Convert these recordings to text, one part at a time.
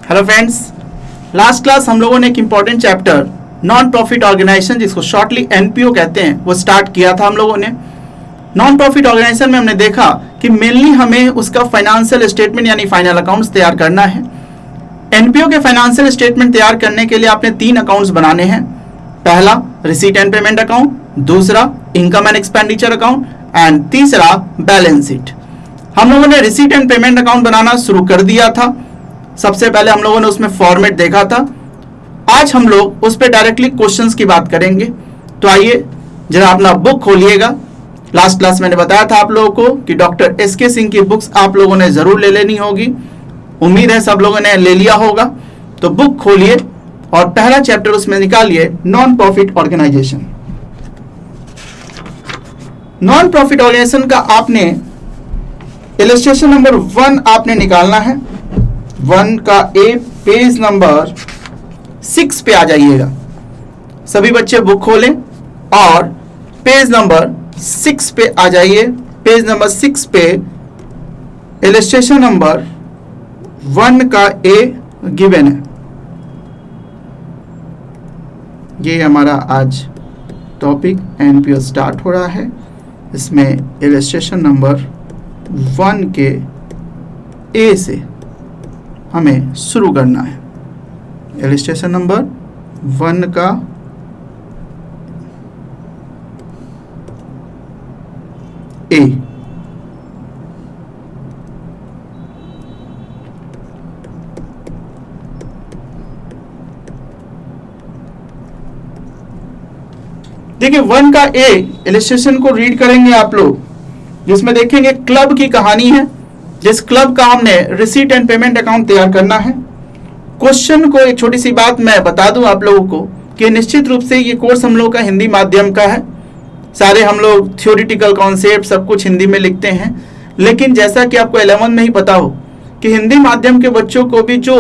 Hello friends, last class हम लोगों ने एक important chapter non profit organisation, जिसको शॉर्टली एनपीओ कहते हैं, वो स्टार्ट किया था हम लोगों ने। नॉन प्रॉफिट ऑर्गेनाइजेशन में हमने देखा कि मेनली हमें उसका फाइनेंशियल स्टेटमेंट यानी फाइनल अकाउंट्स तैयार करना है। एनपीओ के फाइनेंशियल स्टेटमेंट तैयार करने के लिए आपने 3 अकाउंट्स बनाने हैं। पहला रिसीट एंड पेमेंट अकाउंट, दूसरा income and expenditure account and तीसरा बैलेंस शीट। हम लोगों ने रिसीट एंड पेमेंट अकाउंट बनाना शुरू कर दिया था। सबसे पहले हम लोगों ने उसमें फॉर्मेट देखा था। आज हम लोग उस पर डायरेक्टली क्वेश्चंस की बात करेंगे। तो आइए जरा अपना बुक खोलिएगा। लास्ट क्लास मैंने बताया था आप लोगों को कि डॉक्टर एसके सिंह की बुक्स आप लोगों ने जरूर ले लेनी होगी। उम्मीद है सब लोगों ने ले लिया होगा। तो बुक खोलिए और पहला चैप्टर उसमें निकालिए, non profit organisation. Non profit organisation का आपने इलस्ट्रेशन नंबर 1 आपने निकालना है। 1 का ए, पेज नंबर 6 पे आ जाइएगा। सभी बच्चे बुक खोलें और पेज नंबर 6 पे आ जाइए। पेज नंबर 6 पे इलस्ट्रेशन नंबर 1 का ए गिवन है। ये हमारा आज टॉपिक एनपीओ स्टार्ट हो रहा है। इसमें इलस्ट्रेशन नंबर 1 के ए से हमें शुरू करना है। इलस्ट्रेशन नंबर 1 का ए। देखिए 1 का ए इलस्ट्रेशन को रीड करेंगे आप लोग, जिसमें देखेंगे क्लब की कहानी है। जिस क्लब का हमने रिसीट एंड पेमेंट अकाउंट तैयार करना है। क्वेश्चन को एक छोटी सी बात मैं बता दूं आप लोगों को कि निश्चित रूप से ये कोर्स हम लोग का हिंदी माध्यम का है। सारे हम लोग थ्योरेटिकल कॉन्सेप्ट सब कुछ हिंदी में लिखते हैं, लेकिन जैसा कि आपको 11 में ही पता हो कि हिंदी माध्यम के बच्चों को भी जो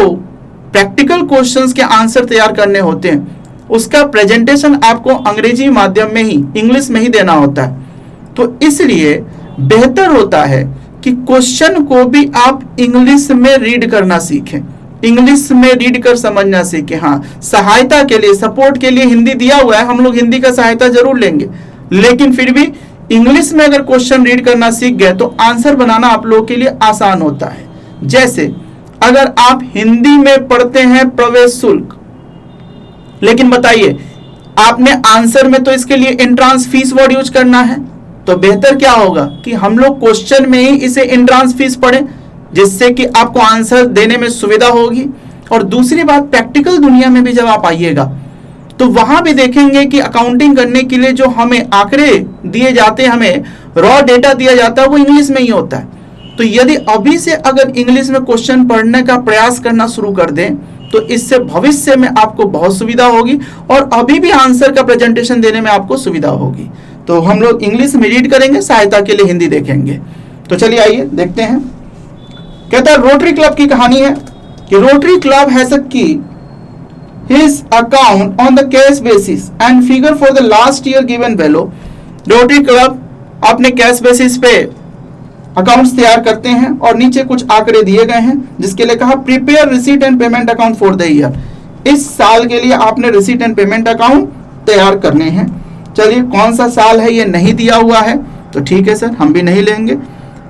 प्रैक्टिकल क्वेश्चंस के आंसर तैयार करने होते हैं, उसका प्रेजेंटेशन आपको अंग्रेजी माध्यम में ही, इंग्लिश में ही देना होता है। तो इसलिए बेहतर होता है कि क्वेश्चन को भी आप इंग्लिश में रीड करना सीखें, इंग्लिश में रीड कर समझना सीखें। हाँ, सहायता के लिए, सपोर्ट के लिए हिंदी दिया हुआ है, हम लोग हिंदी का सहायता जरूर लेंगे, लेकिन फिर भी इंग्लिश में अगर क्वेश्चन रीड करना सीख गए तो आंसर बनाना आप लोगों के लिए आसान होता है। जैसे अगर आप हिंदी में पढ़ते हैं प्रवेश शुल्क, लेकिन बताइए आपने आंसर में तो इसके लिए एंट्रांस फीस वर्ड यूज करना है, तो बेहतर क्या होगा कि हम लोग क्वेश्चन में ही इसे एंट्रांस फीस पढ़ें, जिससे कि आपको आंसर देने में सुविधा होगी। और दूसरी बात, प्रैक्टिकल दुनिया में भी जब आप आइएगा तो वहां भी देखेंगे कि अकाउंटिंग करने के लिए जो हमें आंकड़े दिए जाते हैं, हमें रॉ डेटा दिया जाता है, वो इंग्लिश में ही होता है। तो यदि अभी से अगर इंग्लिश में क्वेश्चन पढ़ने का प्रयास करना शुरू कर दें तो इससे भविष्य में आपको बहुत सुविधा होगी और अभी भी आंसर का प्रेजेंटेशन देने में आपको सुविधा होगी। तो हम लोग इंग्लिश में रीड करेंगे, सहायता के लिए हिंदी देखेंगे। तो चलिए आइए देखते हैं। कहता है रोटरी क्लब की कहानी है कि रोटरी क्लब हैज की his account on the cash basis and figure for the last year given below। Rotary club अपने कैश बेसिस पे अकाउंट्स तैयार करते हैं और नीचे कुछ आंकड़े दिए गए हैं, जिसके लिए कहा prepare receipt and payment account for the year. इस साल के लिए आपने रिसीट एंड पेमेंट अकाउंट तैयार करने हैं। चलिए कौन सा साल है ये नहीं दिया हुआ है, तो ठीक है सर, हम भी नहीं लेंगे।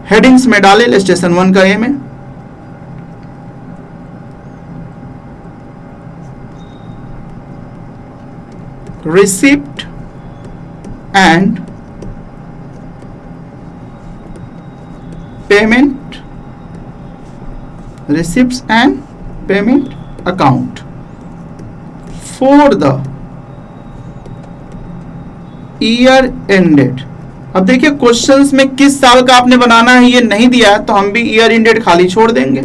हेडिंग्स में डाले इलस्ट्रेशन 1 का ए में। Receipt and payment, receipts and payment account for the year ended. अब देखिए क्वेश्चंस में किस साल का आपने बनाना है ये नहीं दिया है, तो हम भी ईयर एंडेड खाली छोड़ देंगे।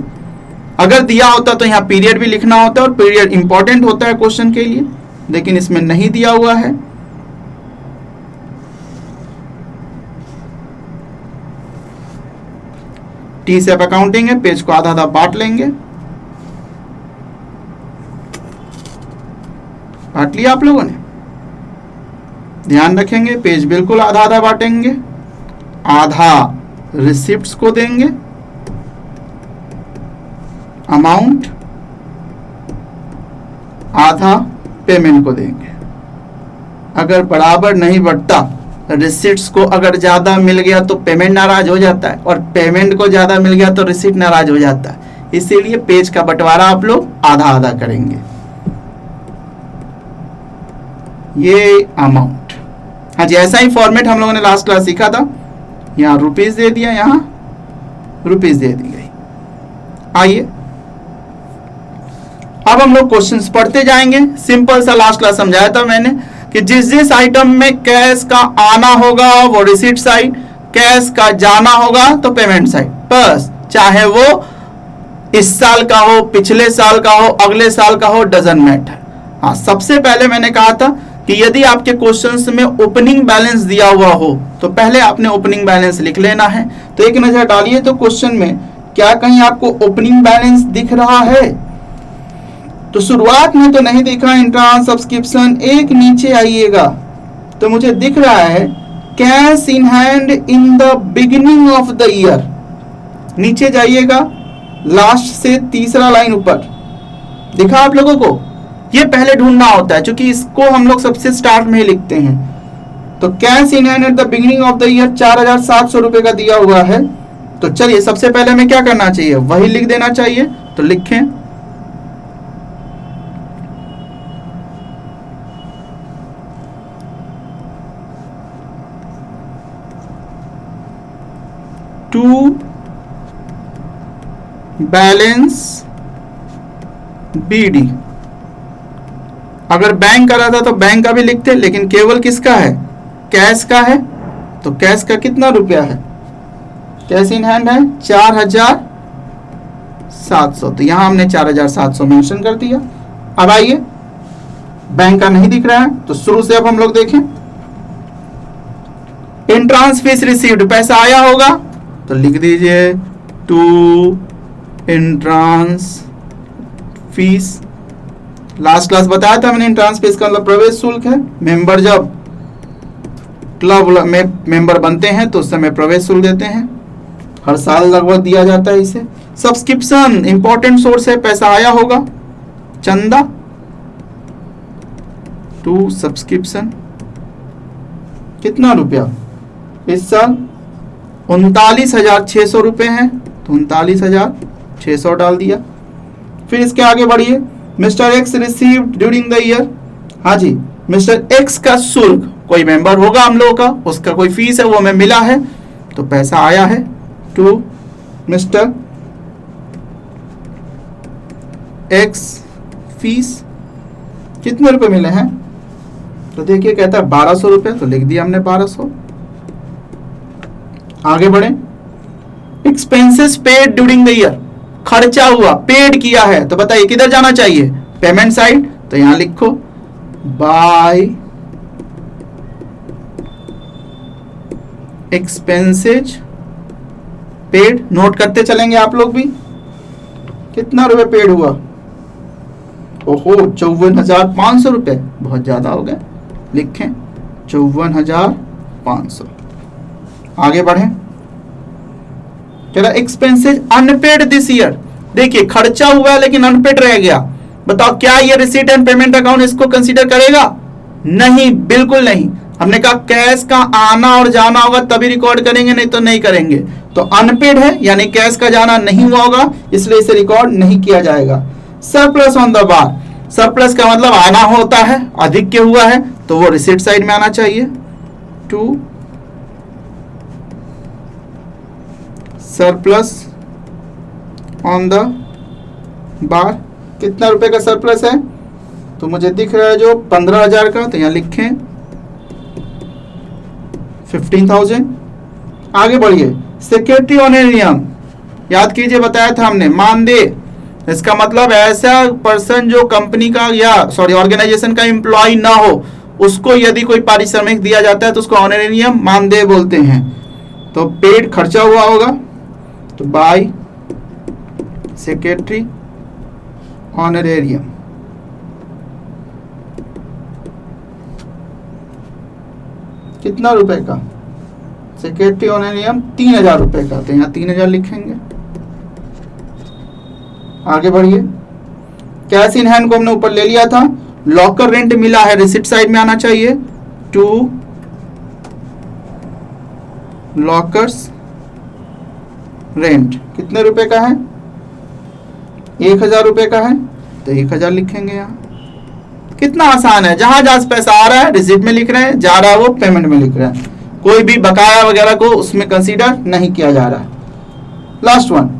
अगर दिया होता तो यहाँ पीरियड भी लिखना होता है और पीरियड इंपॉर्टेंट होता है क्वेश्चन के लिए, लेकिन इसमें नहीं दिया हुआ है। टी सेप अकाउंटिंग है, पेज को आधा आधा बांट लेंगे। बांट लिया आप लोगों ने, ध्यान रखेंगे पेज बिल्कुल आधा आधा बांटेंगे। आधा रिसिप्ट्स को देंगे, अमाउंट आधा पेमेंट को देंगे। अगर बराबर नहीं बढ़ता, रिसीट्स को अगर ज़्यादा मिल गया तो पेमेंट नाराज हो जाता है, और पेमेंट को ज़्यादा मिल गया तो रिसीट नाराज हो जाता है। इसीलिए पेज का बंटवारा आप लोग आधा आधा करेंगे। ये अमाउंट, हाँ जी, ऐसा ही फॉर्मेट हम लोगों ने लास्ट क्लास सीखा था। यहाँ रुपीस दे दिया, यहाँ रुपीस दे दी गई। आइए अब हम लोग क्वेश्चंस पढ़ते जाएंगे। सिंपल सा लास्ट क्लास समझाया था मैंने कि जिस जिस आइटम में कैश का आना होगा वो रिसीट साइड, कैश का जाना होगा तो पेमेंट साइड। बस, चाहे वो इस साल का हो, पिछले साल का हो, अगले साल का हो, डजंट मैटर। हाँ, सबसे पहले मैंने कहा था कि यदि आपके क्वेश्चंस में ओपनिंग बैलेंस दिया हुआ हो तो पहले आपने ओपनिंग बैलेंस लिख लेना है। तो एक नजर डालिए तो क्वेश्चन में क्या कहीं आपको ओपनिंग बैलेंस दिख रहा है? तो शुरुआत में तो नहीं दिखा, इंट्रांस सब्सक्रिप्शन। एक नीचे आइएगा तो मुझे दिख रहा है cash in hand in the beginning of the year. नीचे जाइएगा, लास्ट से तीसरा लाइन ऊपर दिखा आप लोगों को? ये पहले ढूंढना होता है क्योंकि इसको हम लोग सबसे स्टार्ट में ही लिखते हैं। तो cash in hand at the beginning of the year 4700 रुपए का दिया हुआ है। तो चलिए सबसे पहले हमें क्या करना चाहिए, वही लिख देना चाहिए। तो लिखें टू बैलेंस बीडी। अगर बैंक का रहता तो बैंक का भी लिखते, लेकिन केवल किसका है, कैश का है। तो कैश का कितना रुपया है, कैश इन हैंड है 4700। तो यहां हमने 4700 मेंशन कर दिया। अब आइए, बैंक का नहीं दिख रहा है तो शुरू से अब हम लोग देखें। एंट्रांस फीस रिसीव्ड, पैसा आया होगा तो लिख दीजिए to entrance fees. Last class बताया था मैंने, एंट्रांस फीस का मतलब प्रवेश शुल्क है। मेंबर जब क्लब में मेंबर बनते हैं तो उस समय प्रवेश शुल्क देते हैं, हर साल लगभग दिया जाता है इसे। सब्सक्रिप्शन इंपॉर्टेंट सोर्स है, पैसा आया होगा। चंदा टू सब्सक्रिप्शन, कितना रुपया इस साल 39,600 रुपए हैं, तो 39,600 डाल दिया। फिर इसके आगे बढ़िए, mister x received during the year. हाँ जी, मिस्टर एक्स का शुल्क, कोई मेंबर होगा हम लोगों का, उसका कोई फीस है वो हमें मिला है तो पैसा आया है टू मिस्टर एक्स फीस। कितने रुपए मिले हैं? तो देखिए कहता है 1200 रुपए, तो लिख दिया हमने 1200। आगे बढ़े, expenses paid during the year, खर्चा हुआ, पेड किया है, तो बताइए किधर जाना चाहिए, पेमेंट साइड। तो यहां लिखो बाय एक्सपेंसेज पेड। नोट करते चलेंगे आप लोग भी, कितना रुपए पेड हुआ? ओहो 54,500 रुपए, बहुत ज्यादा हो गए, लिखें 54,500। आगे बढ़े, एक्सपेंसेज अनपेड दिस ईयर। देखिए खर्चा हुआ है लेकिन अनपेड रह गया। बताओ क्या ये रिसीट एंड पेमेंट अकाउंट इसको कंसीडर करेगा? नहीं, बिल्कुल नहीं। हमने कहा कैश का आना और जाना होगा तभी रिकॉर्ड करेंगे, नहीं तो नहीं करेंगे। तो अनपेड है यानी कैश का जाना नहीं हुआ होगा, इसलिए इसे रिकॉर्ड नहीं किया जाएगा। Surplus on the bar, surplus का मतलब आना होता है, अधिक के हुआ है तो वो रिसीट साइड में आना चाहिए। To surplus on the bar, कितना रुपए का सरप्लस है? तो मुझे दिख रहा है जो 15,000 का, तो यहां लिखें 15,000। आगे बढ़िए, सिक्योरिटी ऑनरेरियम, याद कीजिए बताया था हमने, मानदेय। इसका मतलब ऐसा पर्सन जो कंपनी का या ऑर्गेनाइजेशन का एम्प्लॉय ना हो, उसको यदि कोई पारिश्रमिक दिया जाता है तो उसको ऑनरेरियम मानदेय बोलते हैं। तो पेड खर्चा हुआ होगा तो बाय सेक्रेटरी ऑनरेरियम। कितना रुपए का? सेक्रेटरी ऑनरेरियम 3,000 रुपए का, तो यहाँ 3,000 लिखेंगे। आगे बढ़िए, कैश इन हैंड को हमने ऊपर ले लिया था, लॉकर रेंट मिला है, रिसिप्ट साइड में आना चाहिए, टू लॉकर्स रेंट कितने रुपए का है, 1000 रुपए का है, तो 1000 लिखेंगे यहाँ। कितना आसान है, जहां जहां पैसा आ रहा है रिसिप्ट में लिख रहे हैं, जा रहा है वो पेमेंट में लिख रहे हैं, कोई भी बकाया वगैरह को उसमें कंसीडर नहीं किया जा रहा है। Last one,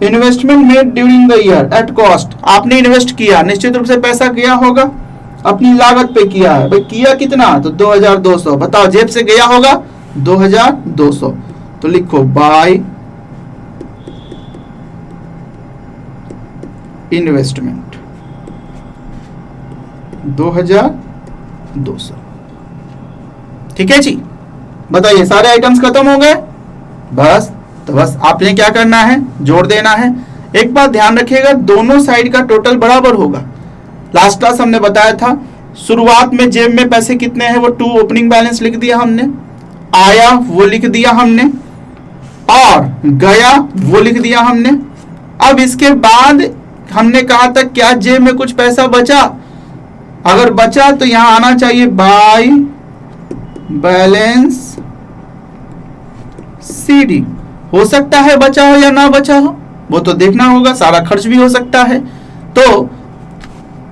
investment made during the year at cost. आपने इन्वेस्ट किया, निश्चित रूप से पैसा गया होगा, अपनी लागत पे किया है, भाई किया कितना, तो 2200, बताओ जेब से गया होगा 2200, तो लिखो बाय इन्वेस्टमेंट 2200। ठीक है जी, बताइए सारे आइटम्स खत्म हो गए, बस। तो बस आपने क्या करना है, जोड़ देना है। एक बात ध्यान रखिएगा, दोनों साइड का टोटल बराबर होगा। लास्ट क्लास हमने बताया था, शुरुआत में जेब में पैसे कितने हैं, वो 2 ओपनिंग बैलेंस लिख दिया हमने, आया वो लिख दिया हमने, और गया वो लिख दिया हमने। अब इसके बाद हमने कहा था क्या जेब में कुछ पैसा बचा, अगर बचा तो यहां आना चाहिए बाय बैलेंस सीडी। हो सकता है बचा हो या ना बचा हो, वो तो देखना होगा, सारा खर्च भी हो सकता है। तो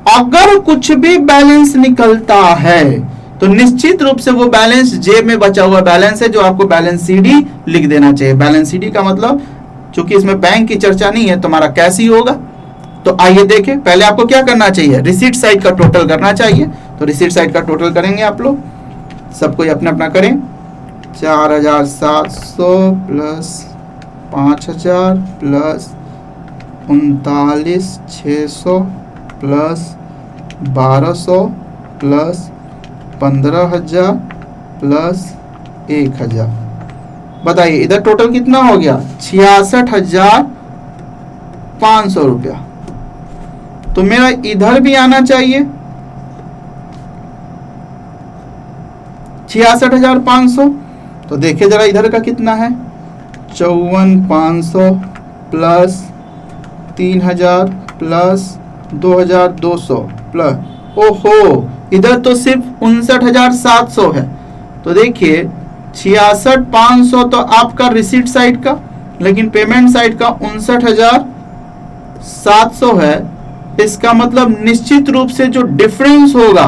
अगर कुछ भी बैलेंस निकलता है तो निश्चित रूप से वो बैलेंस जेब में बचा हुआ बैलेंस है, जो आपको बैलेंस सीडी लिख देना चाहिए। बैलेंस सीडी का मतलब, चूंकि इसमें बैंक की चर्चा नहीं है, तुम्हारा कैश ही होगा। तो आइए देखें, पहले आपको क्या करना चाहिए, रिसीट साइड का टोटल करना चाहिए। तो रिसीट साइड का टोटल करेंगे आप लोग, सबको अपना अपना करें। 4700 plus 5000 plus 39600 plus 1200 plus 15000 plus 1000। बताइए इधर टोटल कितना हो गया, 66,500 रुपया। तो मेरा इधर भी आना चाहिए 66,500। तो देखिए जरा इधर का कितना है, 54,500 प्लस 3000 प्लस 2200 प्लस, ओहो इधर तो सिर्फ 59,700 है। तो देखिए 66,500 तो आपका रिसीट साइड का, लेकिन पेमेंट साइड का 59,700 है। इसका मतलब निश्चित रूप से जो डिफरेंस होगा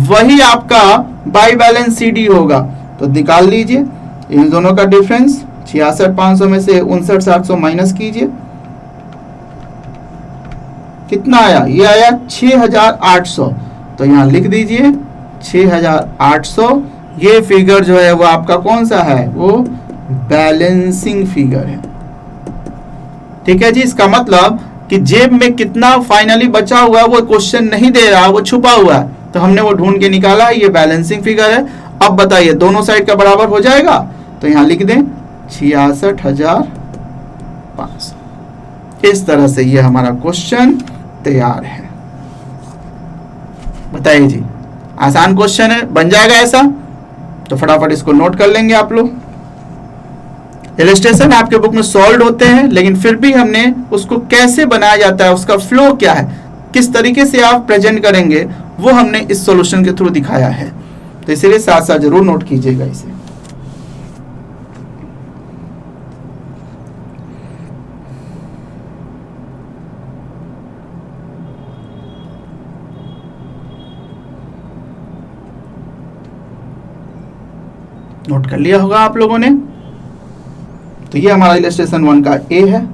वही आपका बाय बैलेंस सीडी होगा। तो निकाल लीजिए इन दोनों का डिफरेंस, 66,500 में से 59,700 माइनस कीजिए, कितना आया, ये आया 6,800। तो यहां लिख दीजिए 6,800। ये फिगर जो है वो आपका कौन सा है, वो बैलेंसिंग फिगर है। ठीक है जी, इसका मतलब कि जेब में कितना फाइनली बचा हुआ है वो क्वेश्चन नहीं दे रहा, वो छुपा हुआ है, तो हमने वो ढूंढ के निकाला है, ये बैलेंसिंग फिगर है। अब बताइए दोनों साइड का बराबर हो जाएगा, तो यहां लिख दें 66,500। इस तरह से ये हमारा क्वेश्चन तैयार है। बताइए जी, आसान क्वेश्चन है, बन जाएगा ऐसा? तो फटाफट इसको नोट कर लेंगे आप लोग। इलस्ट्रेशन आपके बुक में सॉल्व होते हैं, लेकिन फिर भी हमने उसको कैसे बनाया जाता है, उसका फ्लो क्या है, किस तरीके से आप प्रेजेंट करेंगे, वो हमने इस सॉल्यूशन के थ्रू दिखाया है। तो इसीलिए साथ साथ जरूर नोट कीजिएगा इसे। नोट कर लिया होगा आप लोगों ने। तो ये हमारा इलस्ट्रेशन 1 का ए है।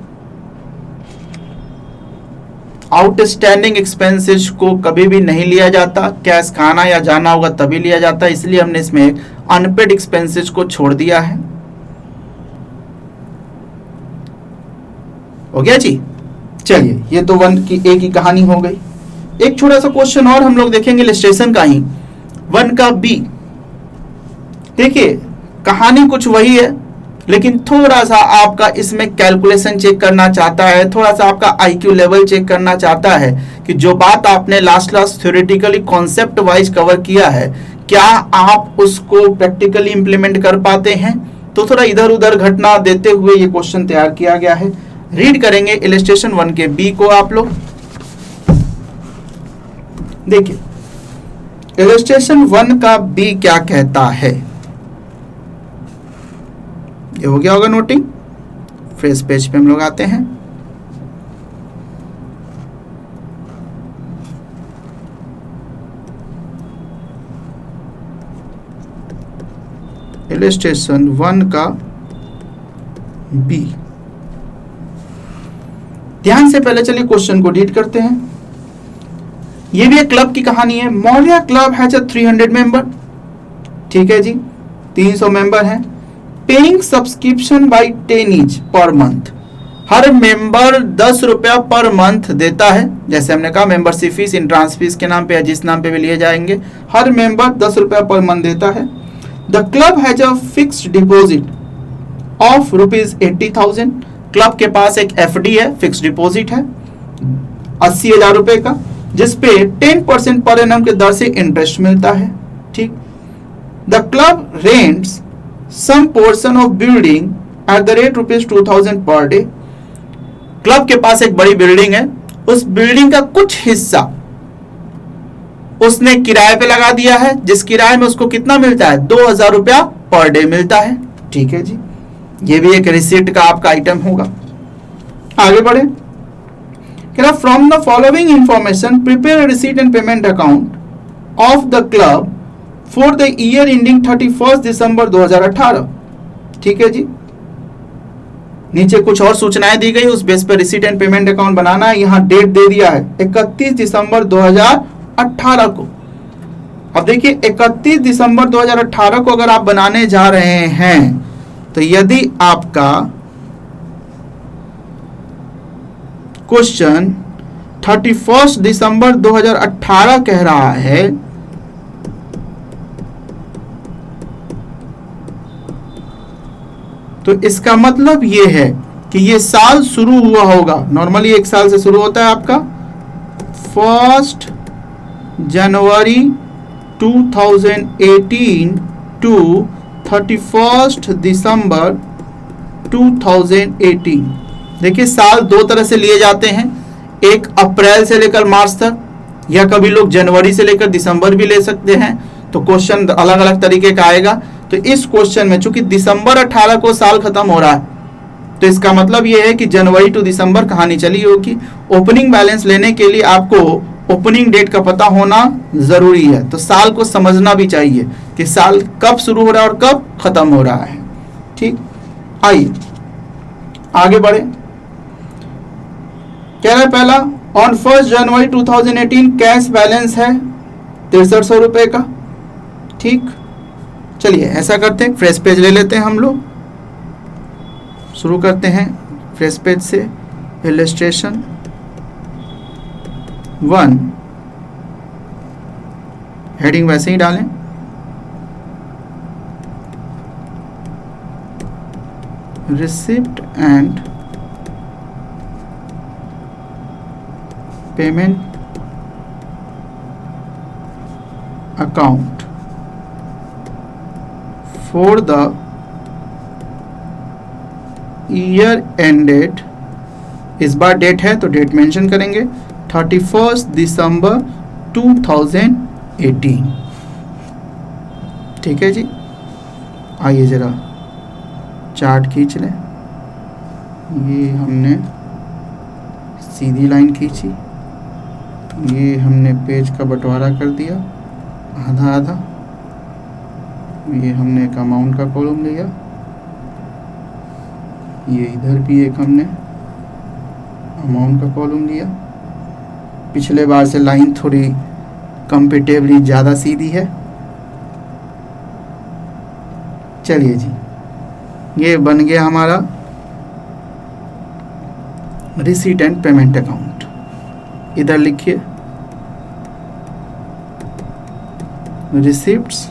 आउटस्टैंडिंग एक्सपेंसेस को कभी भी नहीं लिया जाता, कैश खाना या जाना होगा तभी लिया जाता, इसलिए हमने इसमें अनपेड एक्सपेंसेस को छोड़ दिया है। हो गया जी, चलिए ये तो 1 की ए की कहानी हो गई। एक छोटा सा क्वेश्चन और हम लोग देखेंगे इलस्ट्रेशन का ही, 1 का बी। देखिए कहानी कुछ वही है, लेकिन थोड़ा सा आपका इसमें कैलकुलेशन चेक करना चाहता है, थोड़ा सा आपका आईक्यू लेवल चेक करना चाहता है कि जो बात आपने last class theoretically concept wise cover किया है, क्या आप उसको प्रैक्टिकली इंप्लीमेंट कर पाते हैं। तो थोड़ा इधर उधर घटना देते हुए ये क्वेश्चन तैयार किया गया है। रीड करेंगे इलस्ट्रेशन 1 के बी को आप लोग। देखिए इलस्ट्रेशन 1 का बी क्या कहता है, ये हो गया होगा नोटिंग। फ्रेश पेज पे हम लोग आते हैं। इलस्ट्रेशन 1 का बी, ध्यान से पहले चलिए क्वेश्चन को रीड करते हैं। ये भी एक क्लब की कहानी है। मौर्या क्लब हैज 300 मेंबर, ठीक है जी, 300 मेंबर हैं। Paying subscription by 10 each per month, हर मेंबर 10 रुपया पर मंथ देता है। जैसे हमने कहा मेंबरशिप फीस इंट्रांस फीस के नाम पे या जिस नाम पे भी लिए जाएंगे, हर मेंबर 10 रुपया पर मंथ देता है। The club has a fixed deposit of ₹80,000। Club के पास एक एफडी है, फिक्स्ड डिपॉजिट है 80,000 रुपए का, जिसपे 10% पर एनम के दर से इंटरेस्ट मिलता है। ठीक। The club rents some portion of building at the rate ₹2,000 per day. Club के पास एक बड़ी बिल्डिंग है, उस बिल्डिंग का कुछ हिस्सा उसने किराए पे लगा दिया है, जिस किराए में उसको कितना मिलता है, 2,000 रुपया पर डे मिलता है। ठीक है जी, ये भी एक रिसीट का आपका आइटम होगा। आगे बढ़े, from the following information prepare receipt and payment account of the club for the year ending 31 दिसंबर 2018। ठीक है जी, नीचे कुछ और सूचनाएं दी गई, उस बेस पर रिसीट एंड पेमेंट अकाउंट बनाना है। यहां डेट दे दिया है 31 दिसंबर 2018 को। अब देखिए 31 दिसंबर 2018 को अगर आप बनाने जा रहे हैं, तो यदि आपका क्वेश्चन 31 दिसंबर 2018 कह रहा है, तो इसका मतलब ये है कि ये साल शुरू हुआ होगा। नॉर्मली एक साल से शुरू होता है आपका 1 जनवरी 2018 टू 31 दिसंबर 2018। देखिए साल दो तरह से लिए जाते हैं, एक अप्रैल से लेकर मार्च तक, या कभी लोग जनवरी से लेकर दिसंबर भी ले सकते हैं। तो क्वेश्चन अलग अलग तरीके का आएगा। तो इस क्वेश्चन में चूंकि दिसंबर 18 को साल खत्म हो रहा है, तो इसका मतलब यह है कि जनवरी टू दिसंबर कहानी चली होगी। ओपनिंग बैलेंस लेने के लिए आपको ओपनिंग डेट का पता होना जरूरी है, तो साल को समझना भी चाहिए कि साल कब शुरू हो रहा है और कब खत्म हो रहा है। ठीक, आइए आगे बढ़े। कह रहा है पहला, ऑन 1 जनवरी 2018 कैश बैलेंस है 6300 रुपए का। ठीक, चलिए ऐसा करते हैं, फ्रेश पेज ले लेते हैं हम लोग। शुरू करते हैं फ्रेश पेज से। इलस्ट्रेशन 1, हेडिंग वैसे ही डालें, receipt and payment account for the year ended, इस बार डेट है तो डेट मेंशन करेंगे 31 दिसंबर 2018। ठीक है जी, आइए जरा चार्ट खींच लें। ये हमने सीधी लाइन खींची, ये हमने पेज का बंटवारा कर दिया आधा आधा, ये हमने एक अमाउंट का कॉलम लिया, ये इधर भी एक हमने अमाउंट का कॉलम लिया। पिछले बार से लाइन थोड़ी कंपेरेटिवली ज़्यादा सीधी है। चलिए जी, ये बन गया हमारा रिसीट एंड पेमेंट अकाउंट। इधर लिखिए रिसिप्ट्स,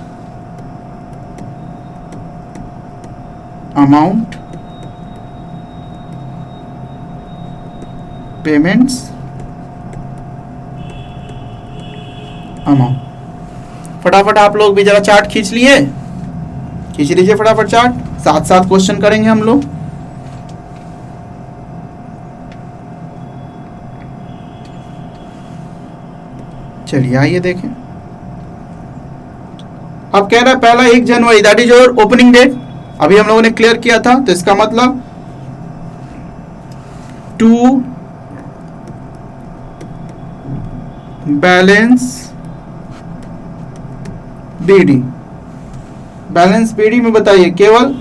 अमाउंट, पेमेंट्स, अमाउंट। फटाफट आप लोग भी जरा चार्ट खींच लिए, खींच लीजिए फटाफट चार्ट, साथ साथ क्वेश्चन करेंगे हम लोग। चलिए आइए देखें। अब कह रहा है पहला 1 जनवरी, that is your opening date, अभी हम लोगों ने क्लियर किया था, तो इसका मतलब 2 बैलेंस बीडी। बैलेंस बीडी में बताइए केवल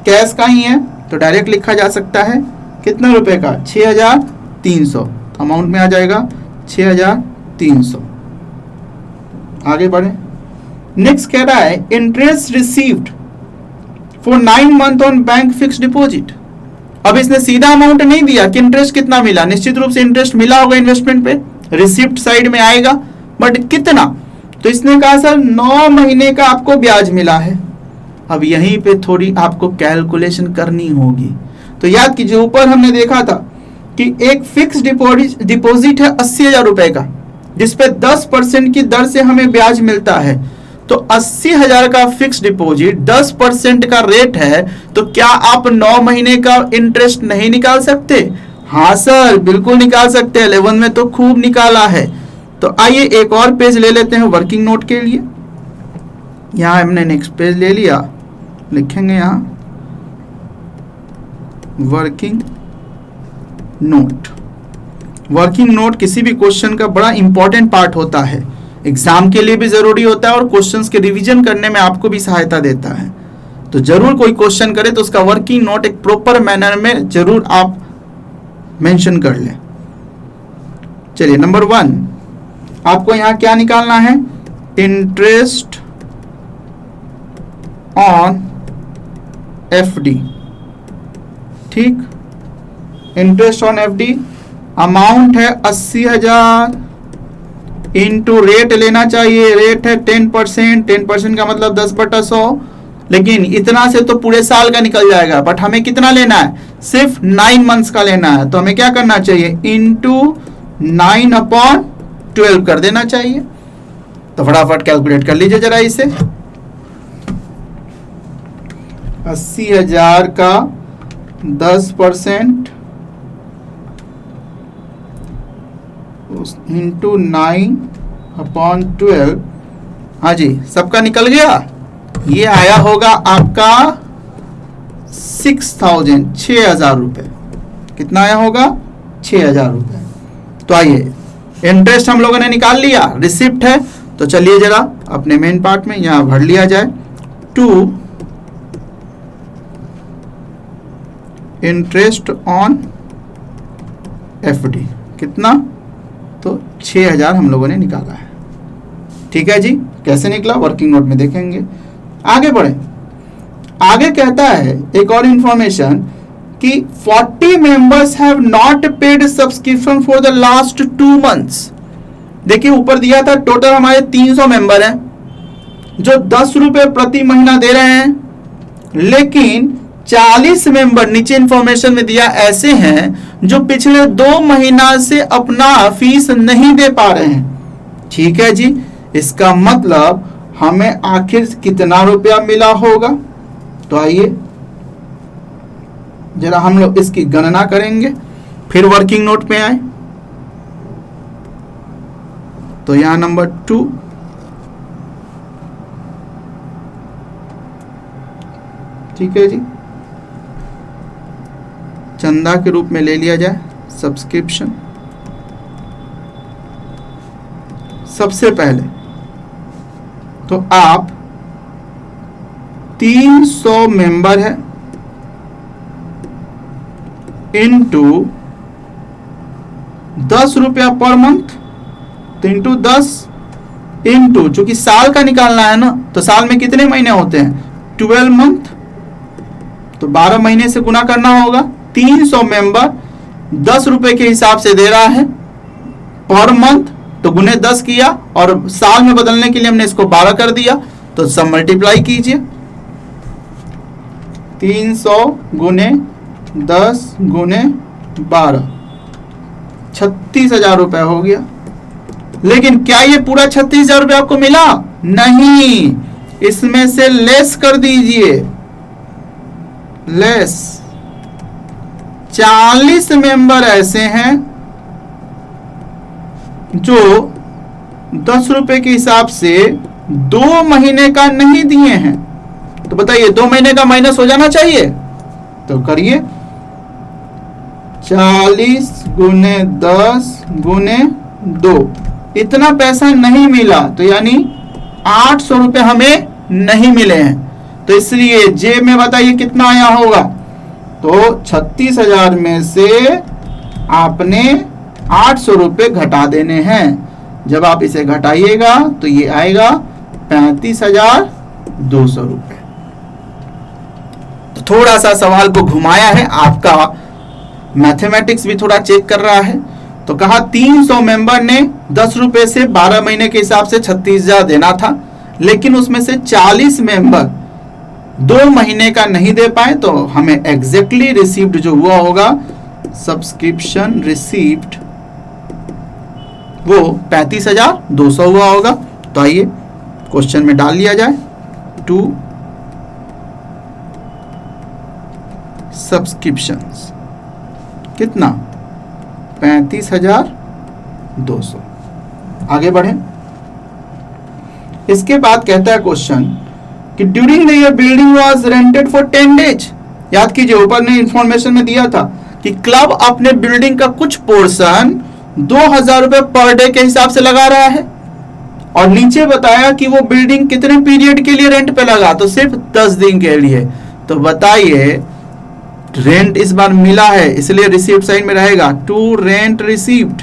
कैश का ही है, तो डायरेक्ट लिखा जा सकता है कितने रुपए का, 6300, अमाउंट में आ जाएगा 6300। आगे बढ़े। नेक्स्ट कह रहा है interest received for 9 month on bank fix deposit. अब इसने सीधा अमाउंट नहीं दिया कि इंटरेस्ट कितना मिला, निश्चित रूप से इंटरेस्ट मिला होगा इन्वेस्टमेंट पे, रिसिप्ट साइड में आएगा, बट कितना, तो इसने कहा सर 9 महीने का आपको ब्याज मिला है। अब यहीं पे थोड़ी आपको कैलकुलेशन करनी होगी। तो याद कीजिए ऊपर हमने देखा था कि एक फिक्स डिपॉजिट है 80,000 रुपए का, जिसपे 10% की दर से हमें ब्याज मिलता है। तो 80,000 का फिक्स डिपॉजिट 10% का रेट है, तो क्या आप 9 महीने का इंटरेस्ट नहीं निकाल सकते? हाँ सर, बिल्कुल निकाल सकते हैं, 11 में तो खूब निकाला है। तो आइए एक और पेज ले लेते हैं वर्किंग नोट के लिए। यहां हमने नेक्स्ट पेज ले लिया, लिखेंगे यहां वर्किंग नोट। वर्किंग नोट किसी भी क्वेश्चन का बड़ा इंपॉर्टेंट पार्ट होता है, एग्जाम के लिए भी जरूरी होता है और क्वेश्चंस के रिवीजन करने में आपको भी सहायता देता है। तो जरूर कोई क्वेश्चन करे तो उसका वर्किंग नोट एक प्रॉपर मैनर में जरूर आप मेंशन कर लें। चलिए नंबर 1 आपको यहां क्या निकालना है, इंटरेस्ट ऑन एफडी। ठीक, इंटरेस्ट ऑन एफडी अमाउंट है 80,000 इंटू रेट लेना चाहिए, रेट है 10%, 10% का मतलब 10/100, लेकिन इतना से तो पूरे साल का निकल जाएगा, बट हमें कितना लेना है, सिर्फ 9 मंथ्स का लेना है। तो हमें क्या करना चाहिए, इंटू 9/12 कर देना चाहिए। तो फटाफट कैलकुलेट कर लीजिए जरा इसे। 80,000 का 10% इंटू 9/12, हाँ जी सबका निकल गया। ये आया होगा आपका 6,000 रुपए। कितना आया होगा, 6,000 रुपए। तो आइए इंटरेस्ट हम लोगों ने निकाल लिया, रिसिप्ट है, तो चलिए जरा अपने मेन पार्ट में यहां भर लिया जाए। 2 इंटरेस्ट ऑन एफडी कितना, तो 6,000 हम लोगों ने निकाला है। ठीक है जी, कैसे निकला वर्किंग नोट में देखेंगे। आगे बढ़े। आगे कहता है एक और इंफॉर्मेशन कि 40 members have not paid subscription for the last 2 months. देखिए ऊपर दिया था टोटल हमारे 300 मेंबर हैं जो 10 रुपए प्रति महीना दे रहे हैं, लेकिन 40 मेंबर नीचे इंफॉर्मेशन में दिया ऐसे हैं जो पिछले 2 महीना से अपना फीस नहीं दे पा रहे हैं। ठीक है जी, इसका मतलब हमें आखिर कितना रुपया मिला होगा। तो आइए जरा हम लोग इसकी गणना करेंगे, फिर वर्किंग नोट पे आए। तो यहां नंबर 2, ठीक है जी, चंदा के रूप में ले लिया जाए सब्सक्रिप्शन। सबसे पहले तो आप 300 मेंबर है इनटू 10 रुपया पर मंथ, तो इंटू 10 इंटू, चूंकि साल का निकालना है ना, तो साल में कितने महीने होते हैं, 12 मंथ, तो 12 महीने से गुना करना होगा। 300 मेंबर 10 रुपए के हिसाब से दे रहा है पर मंथ, तो गुने 10 किया और साल में बदलने के लिए हमने इसको 12 कर दिया। तो सब मल्टीप्लाई कीजिए, 300 गुने 10 गुने 12, 36,000 रुपए हो गया। लेकिन क्या ये पूरा 36,000 रुपए आपको मिला? नहीं, इसमें से लेस कर दीजिए, लेस। 40 मेंबर ऐसे हैं जो 10 रुपए के हिसाब से 2 महीने का नहीं दिए हैं, तो बताइए 2 महीने का माइनस हो जाना चाहिए। तो करिए 40 गुने 10 गुने 2, इतना पैसा नहीं मिला, तो यानी 800 रुपए हमें नहीं मिले हैं। तो इसलिए जेब में बताइए कितना आया होगा। तो 36,000 में से आपने 800 रुपए घटा देने हैं। जब आप इसे घटाइएगा तो ये आएगा 35,200 रुपए। तो थोड़ा सा सवाल को घुमाया है, आपका मैथमेटिक्स भी थोड़ा चेक कर रहा है। तो कहा 300 मेंबर ने 10 रुपए से 12 महीने के हिसाब से 36,000 देना था, लेकिन उसमें से 40 मेंबर 2 महीने का नहीं दे पाए, तो हमें एग्जैक्टली रिसीव्ड जो हुआ होगा सब्सक्रिप्शन रिसीव्ड वो 35,200 हुआ होगा। तो आइए क्वेश्चन में डाल लिया जाए, टू सब्सक्रिप्शंस कितना 35,200। आगे बढ़े। इसके बाद कहता है क्वेश्चन कि during the year building was rented for 10 days. याद कीजिए ऊपर ने इंफॉर्मेशन में दिया था कि क्लब अपने बिल्डिंग का कुछ पोर्शन 2,000 रुपए पर डे के हिसाब से लगा रहा है, और नीचे बताया कि वो बिल्डिंग कितने पीरियड के लिए रेंट पे लगा, तो सिर्फ 10 दिन के लिए। तो बताइए रेंट इस बार मिला है, इसलिए रिसीव्ड साइड में रहेगा टू रेंट रिसीव्ड।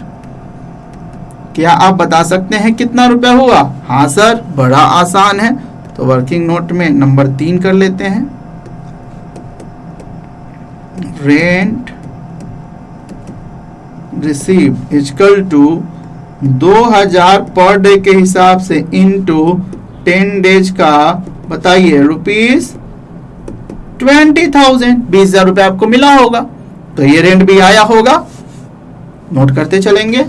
क्या आप बता सकते हैं कितना रुपया हुआ? हाँ सर, बड़ा आसान है। तो वर्किंग नोट में नंबर 3 कर लेते हैं, rent receive equal to 2,000 per day के हिसाब से इनटू 10 डेज का बताइए रुपीज 20,000, 20,000 रुपए आपको मिला होगा। तो ये रेंट भी आया होगा, नोट करते चलेंगे।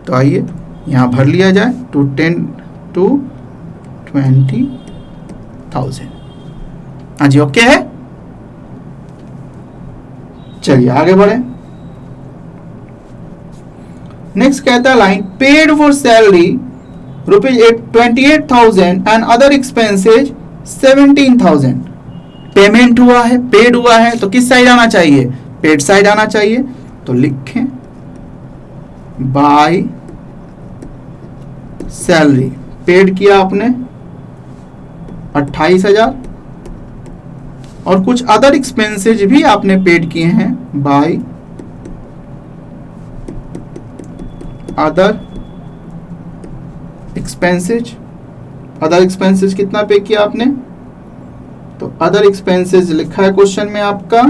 तो आइए यहां भर लिया जाए, टू 20,000। हाँ जी, ओके है। चलिए आगे बढ़े। नेक्स्ट कहता है line paid for salary ₹28,000 and other expenses 17,000। Payment हुआ है, पेड हुआ है, तो किस साइड आना चाहिए? पेड साइड आना चाहिए। तो लिखें बाय सैलरी, पेड किया आपने 28,000 और कुछ अदर एक्सपेंसेज भी आपने पेड किए हैं by other expenses. Other expenses कितना पे किया आपने? तो अदर एक्सपेंसेज लिखा है क्वेश्चन में आपका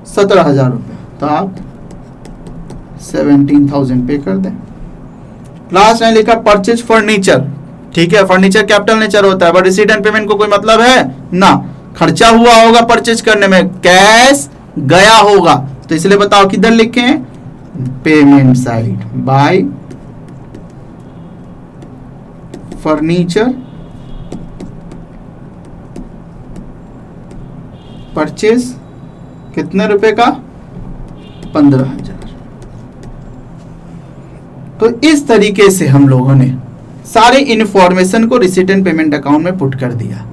17,000 रुपए, तो आप 17,000 पे कर दें। लास्ट में लिखा परचेज फर्नीचर, ठीक है, फर्नीचर कैपिटल नेचर होता है, बट रिसीट एंड पेमेंट को कोई मतलब है ना, खर्चा हुआ होगा परचेज करने में, कैश गया होगा, तो इसलिए बताओ किधर लिखें? Payment side by furniture purchase कितने रुपए का? 15,000। तो इस तरीके से हम लोगों ने सारे इंफॉर्मेशन को रिसीट एंड पेमेंट अकाउंट में पुट कर दिया।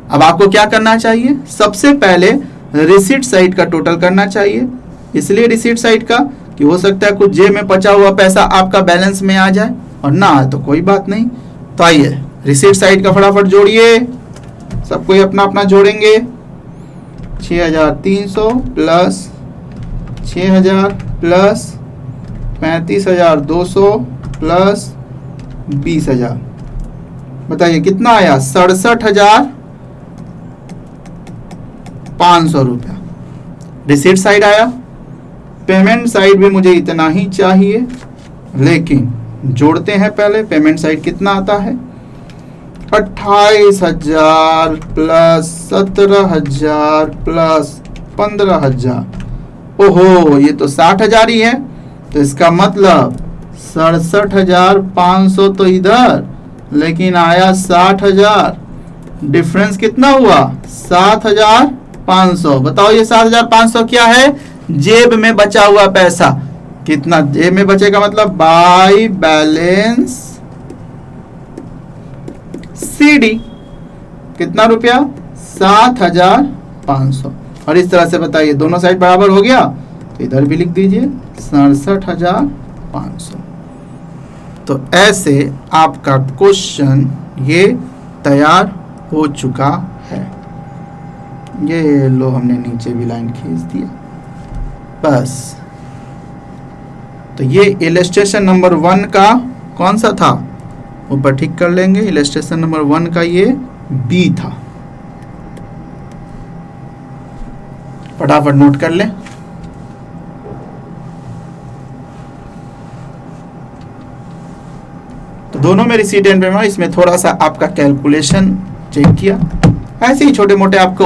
अब आपको क्या करना चाहिए? सबसे पहले रिसीट साइड का टोटल करना चाहिए, इसलिए रिसीट साइड का कि हो सकता है कुछ जेब में बचा हुआ पैसा आपका बैलेंस में आ जाए, और ना आए तो कोई बात नहीं। तो आइए रिसीट साइड का फटाफट जोड़िए, सब कोई अपना अपना जोड़ेंगे। 6,300 प्लस 6,000 प्लस 35,200 प्लस 20,000, बताइए कितना आया? 67,500 रुपया रिसीट साइड आया। पेमेंट साइड भी मुझे इतना ही चाहिए, लेकिन जोड़ते हैं पहले। पेमेंट साइड कितना आता है? 28,000 प्लस 17,000 प्लस 15,000। ओहो, ये तो 60,000 ही है, तो इसका मतलब 67,500 तो इधर, लेकिन आया 60,000। डिफरेंस कितना हुआ? 7,500। बताओ ये 7,500 क्या है? जेब में बचा हुआ पैसा। कितना ए में बचेगा, मतलब बाय बैलेंस CD कितना रुपया 7,500। और इस तरह से बताइए दोनों साइड बराबर हो गया तो इधर भी लिख दीजिए 67,500। तो ऐसे आपका क्वेश्चन ये तैयार हो चुका है। ये लो हमने नीचे भी लाइन खींच दिया बस। तो ये इलस्ट्रेशन नंबर 1 का कौन सा था, ऊपर ठीक कर लेंगे। इलस्ट्रेशन नंबर 1 का ये बी था, फटाफट नोट कर लें। तो दोनों में रिसीट एंड पेमेंट, इसमें थोड़ा सा आपका कैलकुलेशन चेक किया। ऐसे ही छोटे मोटे आपको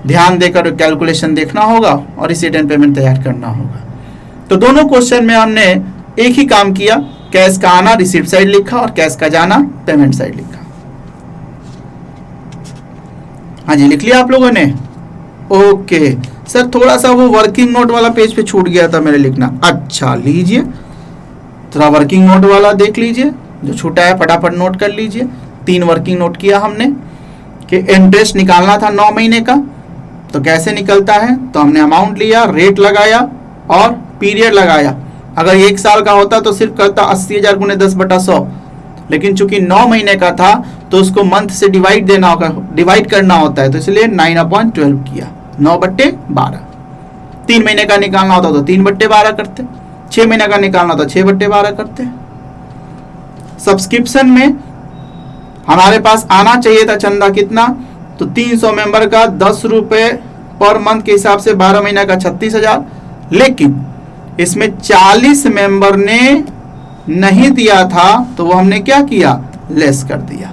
ध्यान देकर कैलकुलेशन देखना होगा और रिसीट एंड पेमेंट तैयार करना होगा। तो दोनों क्वेश्चन में हमने एक ही काम किया, कैश का आना रिसीट साइड लिखा और कैश का जाना पेमेंट साइड लिखा। हाँ जी, लिख लिया आप लोगों ने? ओके सर, थोड़ा सा वो वर्किंग नोट वाला पेज पे छूट गया था मेरे लिखना। अच्छा लीजिए, थोड़ा वर्किंग नोट वाला देख लीजिए, जो छूटा है फटाफट नोट कर लीजिए। 3 वर्किंग नोट किया हमने कि इंटरेस्ट निकालना था 9 महीने का, तो कैसे निकलता है, तो हमने अमाउंट लिया, रेट लगाया और पीरियड लगाया। अगर 1 साल का होता तो सिर्फ करता 80,000 गुने 10/100, लेकिन चूंकि 9 महीने का था तो उसको मंथ से डिवाइड करना होता है, तो इसलिए 9/12 किया, 9/12। 3 महीने का निकालना होता तो 3/12 करते, 6 महीने का निकालना होता 6/12 करते। सब्सक्रिप्शन में हमारे पास आना चाहिए था चंदा कितना, तो 300 मेंबर का 10 रुपए पर मंथ के हिसाब से 12 महीने का 36,000, लेकिन इसमें 40 मेंबर ने नहीं दिया था तो वो हमने क्या किया, लेस कर दिया।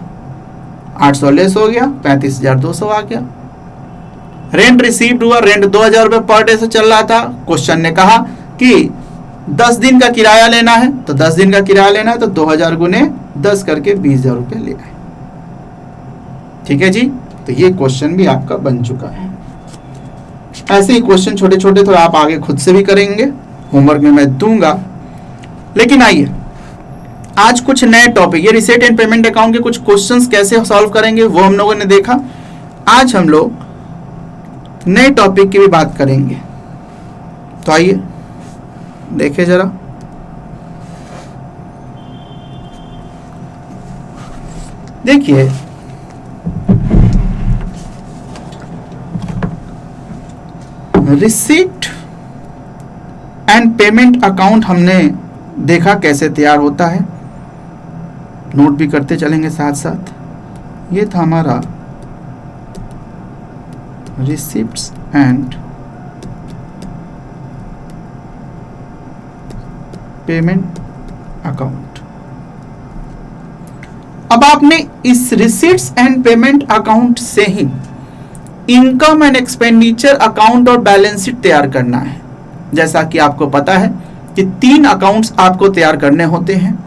800 लेस हो गया, 35,200 आ गया। रेंट रिसीव्ड हुआ, रेंट 2,000 रुपए पर डे से चल रहा था। क्वेश्चन ने कहा कि 10 दिन का किराया लेना है, तो 10 दिन का किराया लेना है तो 2,000 गुने 10 करके 20,000 रुपये लेना है। ठीक है जी, तो ये क्वेश्चन भी आपका बन चुका है। ऐसे ही क्वेश्चन छोटे छोटे तो आप आगे खुद से भी करेंगे, होमवर्क में मैं दूंगा। लेकिन आइए आज कुछ नए टॉपिक, ये रिसीट एंड पेमेंट अकाउंट के कुछ क्वेश्चंस कैसे सॉल्व करेंगे वो हम लोगों ने देखा। आज हम लोग नए टॉपिक की भी बात करेंगे। तो आइए देखें जरा। देखिए रिसीट एंड पेमेंट अकाउंट हमने देखा कैसे तैयार होता है, नोट भी करते चलेंगे साथ साथ। ये था हमारा रिसीट्स एंड पेमेंट अकाउंट। अब आपने इस रिसीट्स एंड पेमेंट अकाउंट से ही इनकम एंड एक्सपेंडिचर अकाउंट और बैलेंस शीट तैयार करना है। जैसा कि आपको पता है कि 3 अकाउंट्स आपको तैयार करने होते हैं,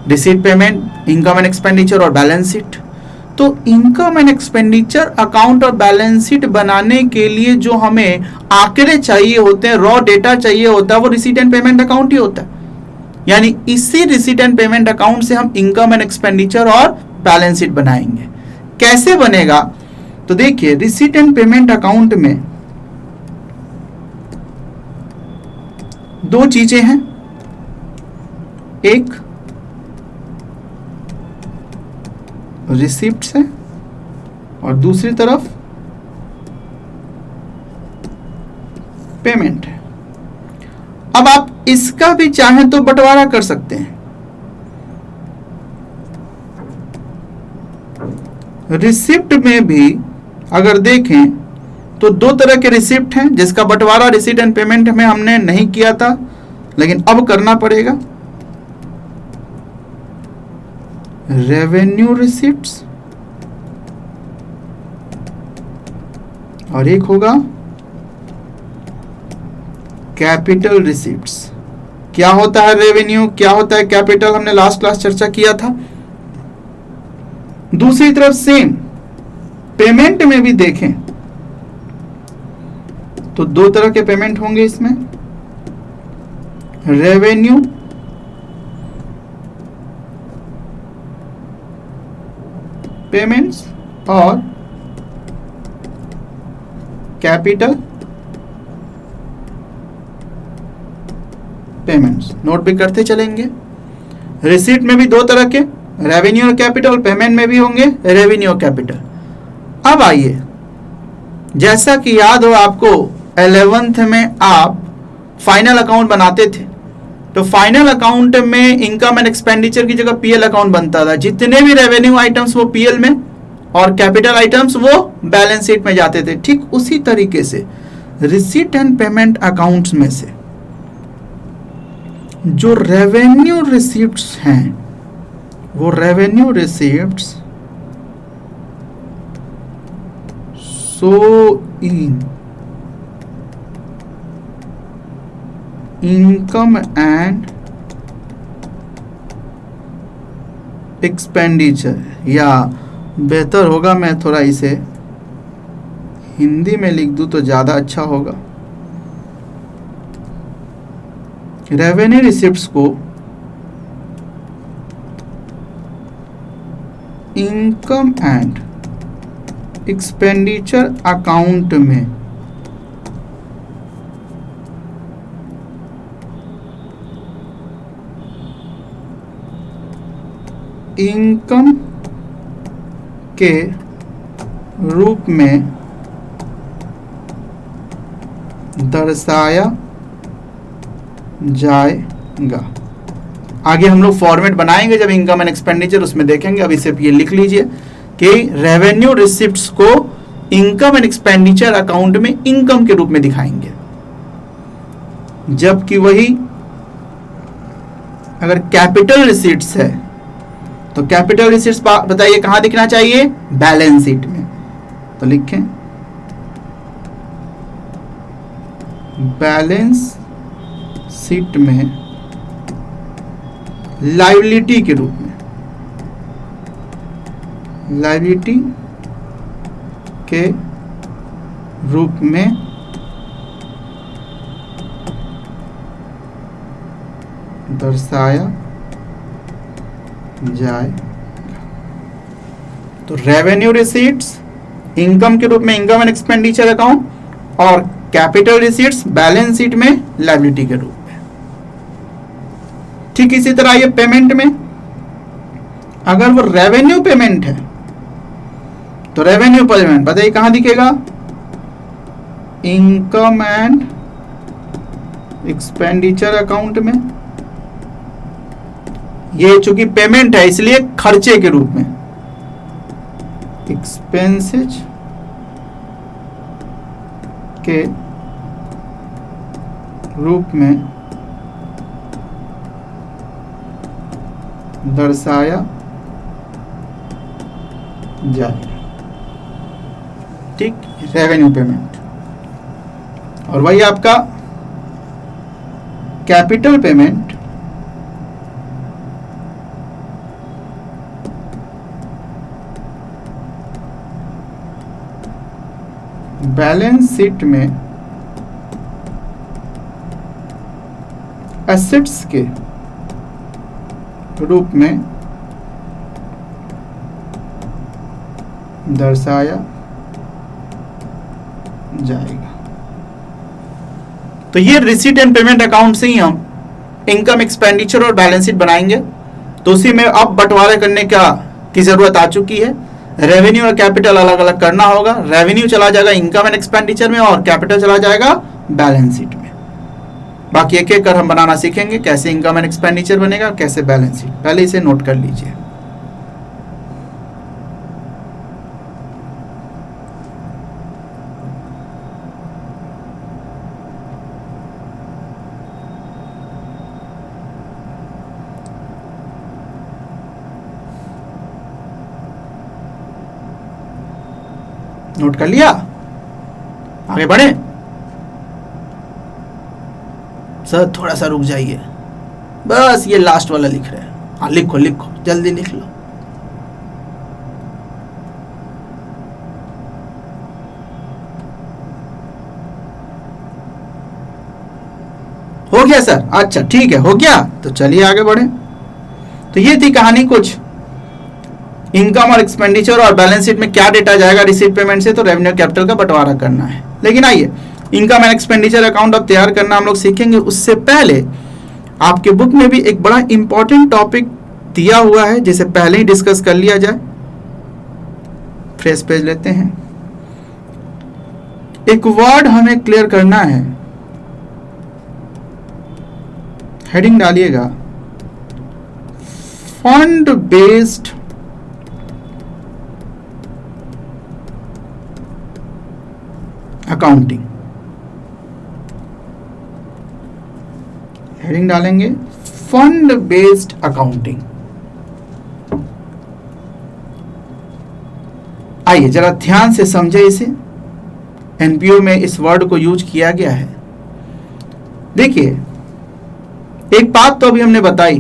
receipt, payment, income and expenditure और बैलेंस शीट। तो इनकम एंड एक्सपेंडिचर अकाउंट और बैलेंस शीट बनाने के लिए जो हमें आंकड़े चाहिए होते हैं, रॉ डेटा चाहिए होता है, वो रिसीट एंड पेमेंट अकाउंट ही होता है। यानी इसी रिसीट एंड पेमेंट अकाउंट से हम इनकम एंड एक्सपेंडिचर और बैलेंस शीट बनाएंगे। कैसे बनेगा, तो देखिए रिसीट एंड पेमेंट अकाउंट में 2 चीजें हैं, एक रिसिप्ट्स है और दूसरी तरफ पेमेंट है। अब आप इसका भी चाहें तो बंटवारा कर सकते हैं। रिसिप्ट में भी अगर देखें तो 2 तरह के रिसिप्ट हैं, जिसका बंटवारा रिसीट एंड पेमेंट में हमने नहीं किया था, लेकिन अब करना पड़ेगा। रेवेन्यू रिसिप्ट्स और एक होगा कैपिटल रिसिप्ट्स। क्या होता है रेवेन्यू, क्या होता है कैपिटल, हमने लास्ट क्लास चर्चा किया था। दूसरी तरफ सेम पेमेंट में भी देखें तो 2 तरह के पेमेंट होंगे इसमें, रेवेन्यू पेमेंट्स और कैपिटल पेमेंट्स। नोट भी करते चलेंगे। रिसीट में भी दो तरह के, रेवेन्यू और कैपिटल, पेमेंट में भी होंगे रेवेन्यू और कैपिटल। अब आइए, जैसा कि याद हो आपको 11th में आप फाइनल अकाउंट बनाते थे, तो फाइनल अकाउंट में इनकम एंड एक्सपेंडिचर की जगह पीएल अकाउंट बनता था। जितने भी रेवेन्यू आइटम्स वो पीएल में और कैपिटल आइटम्स वो बैलेंस शीट में जाते थे। ठीक उसी तरीके से रिसीट एंड पेमेंट अकाउंट्स में से जो रेवेन्यू रिसीप्ट्स हैं, वो revenue receipts so in income and expenditure, या बेहतर होगा मैं थोड़ा इसे हिंदी में लिख दूं तो ज़्यादा अच्छा होगा। रेवेन्यू रिसिप्ट्स को इनकम एंड एक्सपेंडिचर अकाउंट में इनकम के रूप में दर्शाया जाएगा। आगे हम लोग फॉर्मेट बनाएंगे जब इनकम एंड एक्सपेंडिचर, उसमें देखेंगे। अभी सिर्फ ये लिख लीजिए कि रेवेन्यू रिसिप्ट्स को इनकम एंड एक्सपेंडिचर अकाउंट में इनकम के रूप में दिखाएंगे, जबकि वही अगर कैपिटल रिसीट्स है तो कैपिटल रिसीट्स बताइए कहां दिखना चाहिए? बैलेंस शीट में। तो लिखें बैलेंस शीट में लायबिलिटी के रूप में, लायबिलिटी के रूप में दर्शाया जाए। तो रेवेन्यू रिसीट्स इनकम के रूप में इनकम एंड एक्सपेंडिचर अकाउंट और कैपिटल रिसीट्स बैलेंस शीट में लायबिलिटी के रूप में। ठीक इसी तरह ये पेमेंट में, अगर वो रेवेन्यू पेमेंट है तो रेवेन्यू पेमेंट बताइए कहां दिखेगा? इनकम एंड एक्सपेंडिचर अकाउंट में। ये चूंकि पेमेंट है इसलिए खर्चे के रूप में, एक्सपेंसेज के रूप में दर्शाया जाएगा। ठीक, रेवेन्यू पेमेंट। और वही आपका कैपिटल पेमेंट बैलेंस शीट में एसेट्स के रूप में दर्शाया जाएगा। तो ये रिसीट एंड पेमेंट अकाउंट से ही हम इनकम एक्सपेंडिचर और बैलेंस शीट बनाएंगे। तो उसी में अब बंटवारे करने की जरूरत आ चुकी है। रेवेन्यू और कैपिटल अलग अलग करना होगा। रेवेन्यू चला जाएगा इनकम एंड एक्सपेंडिचर में और कैपिटल चला जाएगा बैलेंस शीट में। बाकी एक एक कर हम बनाना सीखेंगे, कैसे इनकम एंड एक्सपेंडिचर बनेगा, कैसे बैलेंस शीट। पहले इसे नोट कर लीजिए। नोट कर लिया? आगे बढ़े? सर थोड़ा सा रुक जाइए, बस ये लास्ट वाला लिख रहे हैं। हाँ लिखो लिखो, जल्दी लिख लो। हो गया सर, अच्छा ठीक है, हो गया, तो चलिए आगे बढ़े। तो ये थी कहानी कुछ इनकम और एक्सपेंडिचर और बैलेंस शीट में क्या डेटा जाएगा रिसीट पेमेंट से, तो रेवेन्यू कैपिटल का बंटवारा करना है। लेकिन आइए इनकम एंड एक्सपेंडिचर अकाउंट अब तैयार करना हम लोग सीखेंगे। उससे पहले आपके बुक में भी एक बड़ा इंपॉर्टेंट टॉपिक दिया हुआ है जिसे पहले ही डिस्कस कर लिया जाए। फ्रेश पेज लेते हैं। एक वर्ड हमें क्लियर करना है, हेडिंग डालिएगा फंड बेस्ड अकाउंटिंग। हेडिंग डालेंगे फंड बेस्ड अकाउंटिंग। आइए जरा ध्यान से समझे इसे। एनपीओ में इस वर्ड को यूज किया गया है। देखिए एक बात तो अभी हमने बताई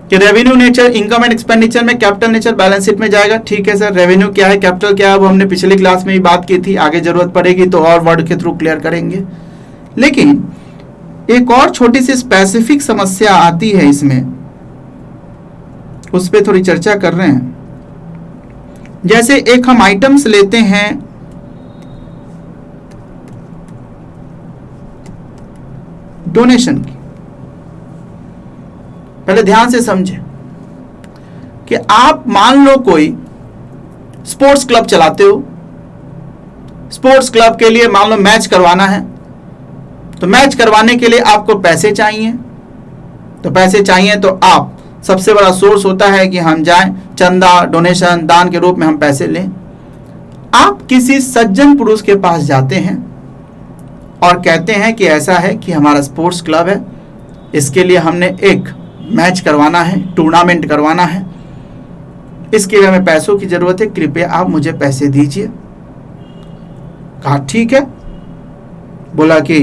कि revenue nature income and expenditure में, कैपिटल नेचर बैलेंस शीट में जाएगा। ठीक है सर, रेवेन्यू क्या है, कैपिटल क्या है, वो हमने पिछली क्लास में ही बात की थी। आगे जरूरत पड़ेगी तो और वर्ड के थ्रू क्लियर करेंगे। लेकिन एक और छोटी सी स्पेसिफिक समस्या आती है इसमें, उस पर थोड़ी चर्चा कर रहे हैं। जैसे एक हम आइटम्स लेते हैं डोनेशन की। पहले ध्यान से समझे कि आप मान लो कोई स्पोर्ट्स क्लब चलाते हो। स्पोर्ट्स क्लब के लिए मान लो मैच करवाना है, तो मैच करवाने के लिए आपको पैसे चाहिए। तो पैसे चाहिए तो आप सबसे बड़ा सोर्स होता है कि हम जाएं, चंदा, डोनेशन, दान के रूप में हम पैसे लें। आप किसी सज्जन पुरुष के पास जाते हैं और कहते हैं कि ऐसा है कि हमारा स्पोर्ट्स क्लब है, इसके लिए हमने एक मैच करवाना है, टूर्नामेंट करवाना है, इसके लिए हमें पैसों की जरूरत है, कृपया आप मुझे पैसे दीजिए। कहा ठीक है। बोला कि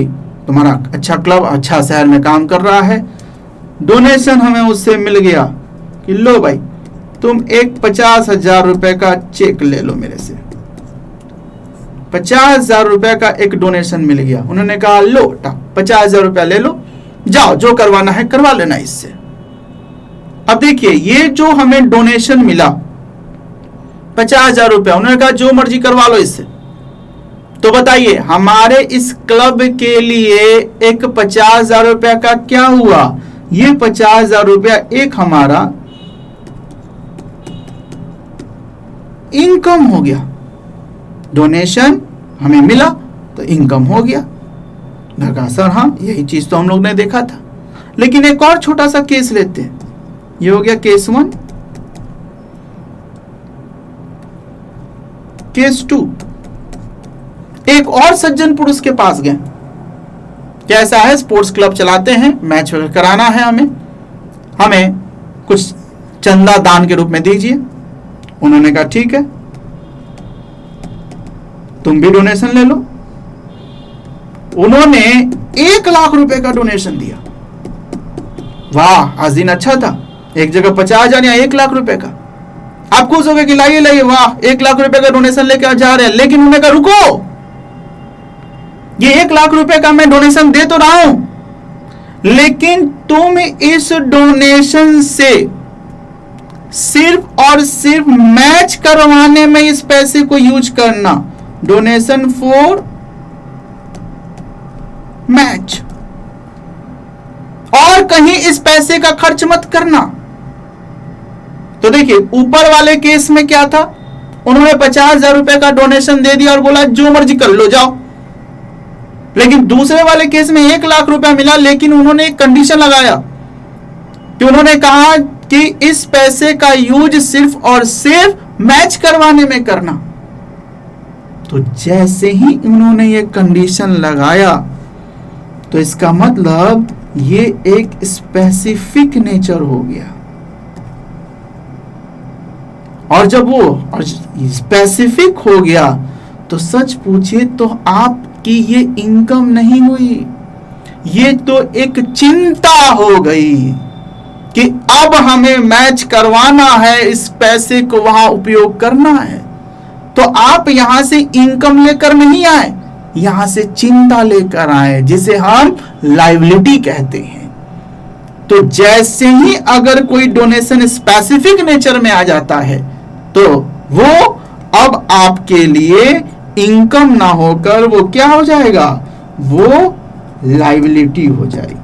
तुम्हारा अच्छा क्लब अच्छा शहर में काम कर रहा है, डोनेशन हमें उससे मिल गया कि लो भाई तुम एक 50,000 रुपए का चेक ले लो मेरे से। 50,000 रुपए का एक डोनेशन मिल गया। उन्होंने कहा लो 50,000 रुपया ले लो, जाओ जो करवाना है करवा लेना इससे। अब देखिए ये जो हमें डोनेशन मिला 50,000 रुपया, उन्होंने कहा जो मर्जी करवा लो इससे। तो बताइए हमारे इस क्लब के लिए एक 50,000 रुपया का क्या हुआ? ये 50,000 रुपया एक हमारा इनकम हो गया। डोनेशन हमें मिला तो इनकम हो गया। लगा सर हाँ यही चीज तो हम लोग ने देखा था। लेकिन एक और छोटा सा केस लेते हैं। ये हो गया केस 1। केस 2, एक और सज्जन पुरुष के पास गए। कैसा है, स्पोर्ट्स क्लब चलाते हैं, मैच कराना है हमें कुछ चंदा दान के रूप में दीजिए। उन्होंने कहा ठीक है तुम भी डोनेशन ले लो। उन्होंने 1 लाख रुपए का डोनेशन दिया। वाह आज दिन अच्छा था, एक जगह 50,000 या 1 लाख रुपए का। आप खुश हो गए कि लाइए लाइए वाह 1 लाख रुपए का डोनेशन लेकर जा रहे हैं। लेकिन उन्होंने कहा रुको, ये 1 लाख रुपए का मैं डोनेशन दे तो रहा हूं, लेकिन तुम इस डोनेशन से सिर्फ और सिर्फ मैच करवाने में इस पैसे को यूज करना। डोनेशन फॉर मैच, और कहीं इस पैसे का खर्च मत करना। तो देखिए ऊपर वाले केस में क्या था, उन्होंने 50,000 रुपए का डोनेशन दे दिया और बोला जो मर्जी कर लो जाओ। लेकिन दूसरे वाले केस में 1 लाख रुपया मिला, लेकिन उन्होंने एक कंडीशन लगाया कि उन्होंने कहा कि इस पैसे का यूज सिर्फ और सिर्फ मैच करवाने में करना। तो जैसे ही उन्होंने ये कंडीशन लगाया तो इसका मतलब ये एक स्पेसिफिक नेचर हो गया। और जब वो स्पेसिफिक हो गया तो सच पूछिए तो आपकी ये इनकम नहीं हुई, ये तो एक चिंता हो गई कि अब हमें मैच करवाना है, इस पैसे को वहां उपयोग करना है। तो आप यहां से इनकम लेकर नहीं आए, यहां से चिंता लेकर आए, जिसे हम लायबिलिटी कहते हैं। तो जैसे ही अगर कोई डोनेशन स्पेसिफिक नेचर में आ जाता है तो वो अब आपके लिए इनकम ना होकर वो क्या हो जाएगा, वो लायबिलिटी हो जाएगी।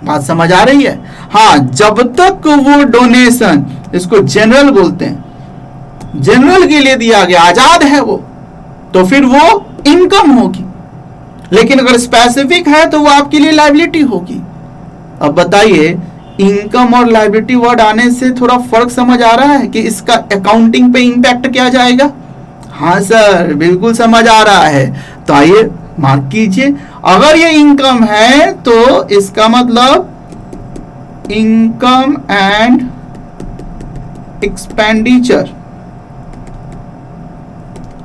बात समझ आ रही है? हाँ, जब तक वो डोनेशन, इसको जनरल बोलते हैं, जनरल के लिए दिया गया, आजाद है वो, तो फिर वो इनकम होगी। लेकिन अगर स्पेसिफिक है तो वो आपके लिए लायबिलिटी होगी। अब बताइए, इनकम और लायबिलिटी वर्ड आने से थोड़ा फर्क समझ आ रहा है कि इसका अकाउंटिंग पे इंपैक्ट क्या जाएगा? हाँ सर, बिल्कुल समझ आ रहा है। तो आइए मार्क कीजिए, अगर ये इनकम है तो इसका मतलब इनकम एंड एक्सपेंडिचर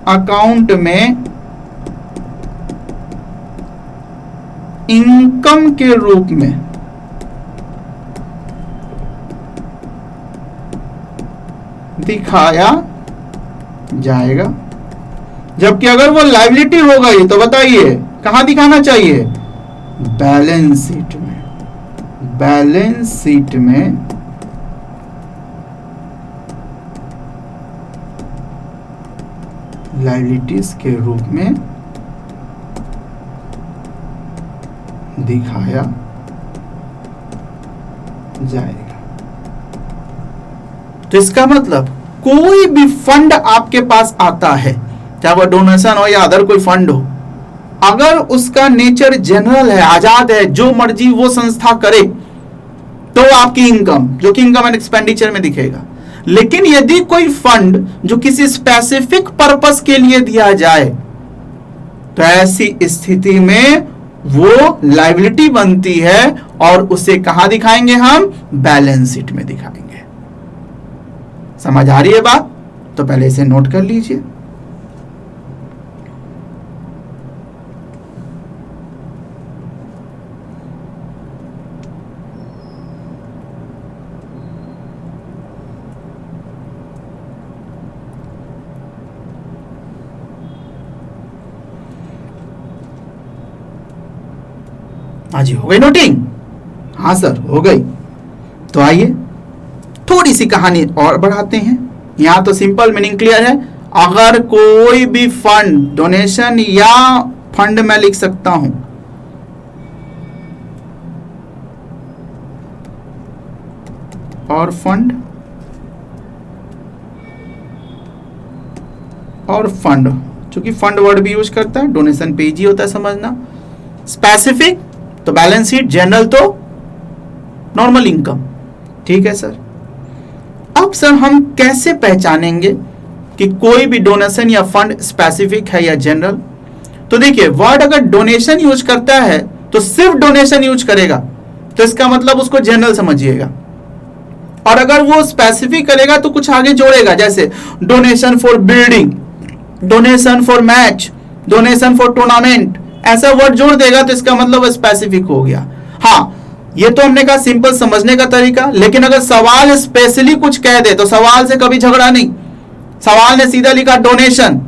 अकाउंट में इनकम के रूप में दिखाया जाएगा। जबकि अगर वो लायबिलिटी हो गई तो बताइए कहां दिखाना चाहिए? बैलेंस शीट में। बैलेंस शीट में लायबिलिटीज के रूप में दिखाया जाएगा। तो इसका मतलब कोई भी फंड आपके पास आता है, चाहे वो डोनेशन हो या अदर कोई फंड हो, अगर उसका नेचर जनरल है, आजाद है, जो मर्जी वो संस्था करे, तो आपकी इनकम, जो कि इनकम एंड एक्सपेंडिचर में दिखेगा। लेकिन यदि कोई फंड जो किसी स्पेसिफिक पर्पस के लिए दिया जाए, तो ऐसी स्थिति में वो लायबिलिटी बनती है और उसे कहां दिखाएंगे हम? बैलेंस शीट में दिखाएंगे। समझ आ रही है बात? तो पहले इसे नोट कर लीजिए। हाँ जी, हो गई नोटिंग? हाँ सर, हो गई। तो आइए थोड़ी सी कहानी और बढ़ाते हैं। यहां तो सिंपल मीनिंग क्लियर है। अगर कोई भी फंड, डोनेशन या फंड मैं लिख सकता हूं, और फंड और फंड, चूंकि फंड वर्ड भी यूज करता है, डोनेशन पे इजी होता है समझना। स्पेसिफिक तो बैलेंस शीट, जनरल तो नॉर्मल इनकम। ठीक है सर। अब सर हम कैसे पहचानेंगे कि कोई भी डोनेशन या फंड स्पेसिफिक है या जनरल? तो देखिए, वर्ड अगर डोनेशन यूज करता है तो सिर्फ डोनेशन यूज करेगा, तो इसका मतलब उसको जनरल समझिएगा। और अगर वो स्पेसिफिक करेगा तो कुछ आगे जोड़ेगा, जैसे donation for building, donation for match, donation for tournament, ऐसा वर्ड जोड़ देगा तो इसका मतलब स्पेसिफिक हो गया। हाँ, ये तो हमने कहा सिंपल समझने का तरीका। लेकिन अगर सवाल स्पेशली कुछ कह दे तो सवाल से कभी झगड़ा नहीं। सवाल ने सीधा लिखा डोनेशन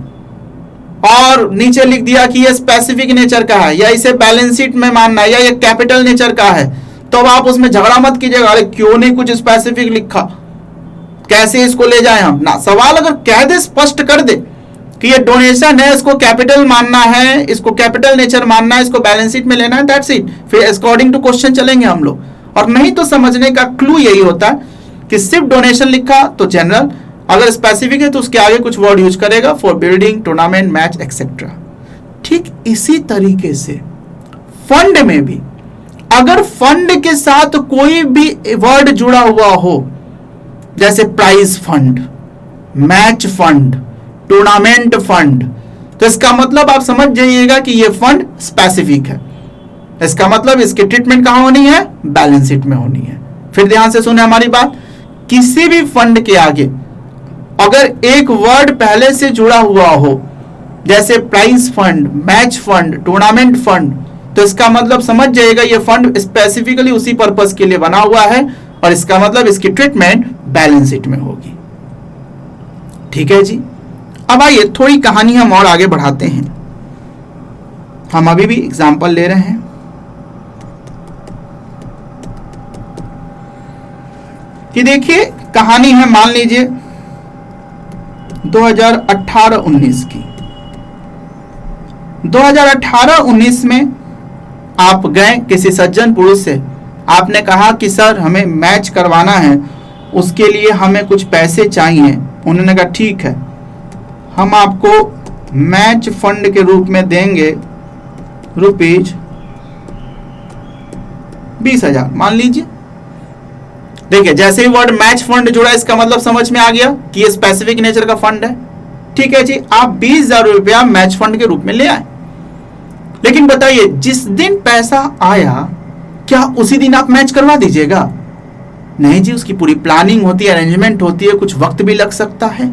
और नीचे लिख दिया कि ये स्पेसिफिक नेचर का है, या इसे बैलेंस शीट में मानना है, या ये कैपिटल नेचर का है, तो अब आप उसमें झगड़ा मत कीजिएगा, अरे क्यों नहीं कुछ स्पेसिफिक लिखा, कैसे इसको ले जाए हम ना। सवाल अगर कह दे, स्पष्ट कर दे कि ये डोनेशन है, इसको कैपिटल मानना है, इसको कैपिटल नेचर मानना है, इसको बैलेंस शीट में लेना है, दैट्स इट। फिर अकॉर्डिंग टू क्वेश्चन चलेंगे हम लोग। और नहीं तो समझने का क्लू यही होता है कि सिर्फ डोनेशन लिखा तो जनरल, अगर स्पेसिफिक है तो उसके आगे कुछ वर्ड यूज करेगा, for building, tournament, match etcetera. ठीक इसी तरीके से फंड में भी अगर फंड के साथ कोई भी वर्ड जुड़ा हुआ हो, जैसे prize fund, match fund, tournament fund, तो इसका मतलब आप समझ जाइएगा कि ये फंड स्पेसिफिक है। इसका मतलब इसकी ट्रीटमेंट कहां होनी है? बैलेंस शीट में होनी है। फिर ध्यान से सुने हमारी बात, किसी भी फंड के आगे अगर एक वर्ड पहले से जुड़ा हुआ हो, जैसे prize fund, match fund, tournament fund, तो इसका मतलब समझ जाइएगा ये फंड स्पेसिफिकली उसी पर्पस के लिए बना हुआ है, और इसका मतलब इसकी ट्रीटमेंट बैलेंस शीट में होगी। ठीक है जी। अब आइए थोड़ी कहानी हम और आगे बढ़ाते हैं। हम अभी भी एग्जाम्पल ले रहे हैं। कि देखिए कहानी है, मान लीजिए 2018-19 की। 2018-19 में आप गए किसी सज्जन पुरुष से, आपने कहा कि सर हमें मैच करवाना है, उसके लिए हमें कुछ पैसे चाहिए। उन्होंने कहा ठीक है, हम आपको मैच फंड के रूप में देंगे रुपीज 20,000 मान लीजिए। देखिए जैसे ही वर्ड मैच फंड जुड़ा, इसका मतलब समझ में आ गया कि ये स्पेसिफिक नेचर का फंड है। ठीक है जी, आप 20,000 रुपया मैच फंड के रूप में ले आए। लेकिन बताइए जिस दिन पैसा आया, क्या उसी दिन आप मैच करवा दीजिएगा? नहीं जी, उसकी पूरी प्लानिंग होती है, अरेंजमेंट होती है, कुछ वक्त भी लग सकता है।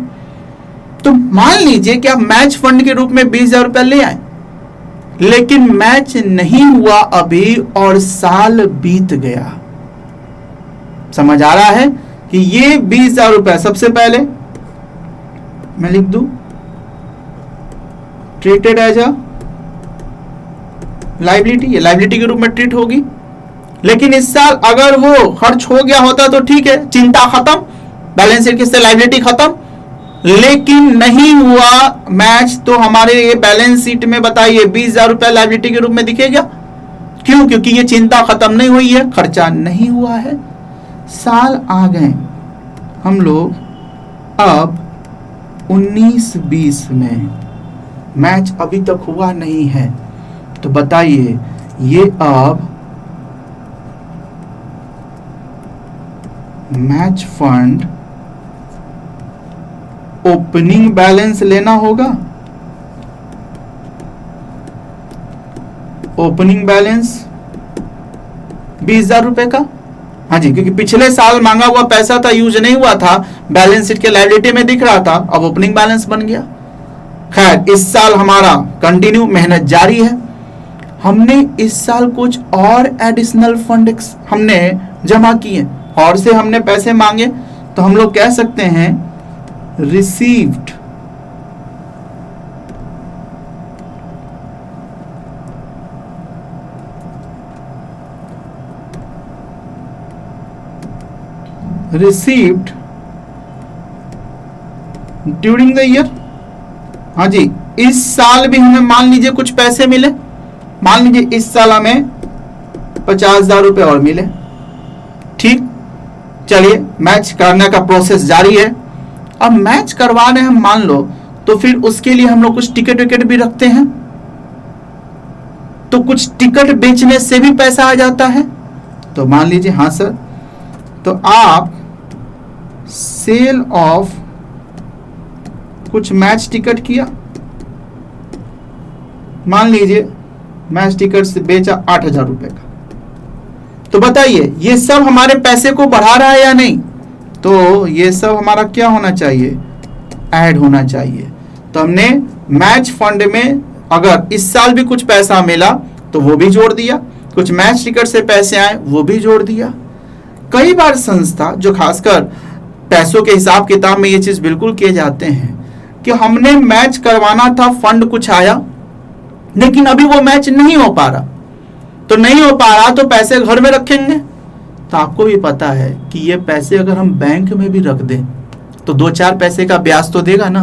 तो मान लीजिए कि आप मैच फंड के रूप में 20,000 रुपया ले आए, लेकिन मैच नहीं हुआ अभी और साल बीत गया। समझ आ रहा है कि ये 20,000 रुपया सबसे पहले मैं लिख दूं ट्रीटेड एज अ लाइबिलिटी, ये लाइबिलिटी के रूप में ट्रीट होगी। लेकिन इस साल अगर वो खर्च हो गया होता तो ठीक है, चिंता खत्म, बैलेंस शीट से लाइबिलिटी खत्म। लेकिन नहीं हुआ मैच, तो हमारे ये बैलेंस शीट में बताइए 20,000 रुपया लाइबिलिटी के रूप में दिखेगा। क्यों? क्योंकि ये चिंता खत्म नहीं हुई है, खर्चा नहीं हुआ है। साल आ गए हम लोग, अब 19-20 में मैच अभी तक हुआ नहीं है, तो बताइए ये अब मैच फंड ओपनिंग बैलेंस लेना होगा। ओपनिंग बैलेंस 20,000 रुपए का, हाँ जी, क्योंकि पिछले साल मांगा हुआ पैसा था, यूज नहीं हुआ था, बैलेंस शीट के लायबिलिटी में दिख रहा था, अब ओपनिंग बैलेंस बन गया। खैर इस साल हमारा कंटिन्यू मेहनत जारी है। हमने इस साल कुछ और एडिशनल फंड हमने जमा किए और से हमने पैसे मांगे, तो हम लोग कह सकते हैं रिसीव्ड ड्यूरिंग द ईयर। हाँ जी, इस साल भी हमें मान लीजिए कुछ पैसे मिले, मान लीजिए इस साल हमें 50,000 रुपए और मिले। ठीक, चलिए मैच करने का प्रोसेस जारी है। अब मैच करवा रहे हैं हम, मान लो, तो फिर उसके लिए हम लोग कुछ टिकट विकेट भी रखते हैं, तो कुछ टिकट बेचने से भी पैसा आ जाता है। तो मान लीजिए हाँ सर, तो आप सेल ऑफ कुछ मैच टिकट किया, मान लीजिए मैच टिकट से बेचा 8,000 रुपए का, तो बताइए ये सब हमारे पैसे को बढ़ा रहा है या नहीं? तो ये सब हमारा क्या होना चाहिए? ऐड होना चाहिए। तो हमने मैच फंड में अगर इस साल भी कुछ पैसा मिला तो वो भी जोड़ दिया, कुछ मैच टिकट से पैसे आए वो भी जोड़ दिया। कई बार संस्था जो खासकर पैसों के हिसाब किताब में ये चीज बिल्कुल किए जाते हैं कि हमने मैच करवाना था, फंड कुछ आया, लेकिन अभी वो मैच नहीं हो पा रहा, तो नहीं हो पा रहा तो पैसे घर में रखेंगे। तो आपको भी पता है कि ये पैसे अगर हम बैंक में भी रख दें तो 2-4 पैसे का ब्याज तो देगा ना।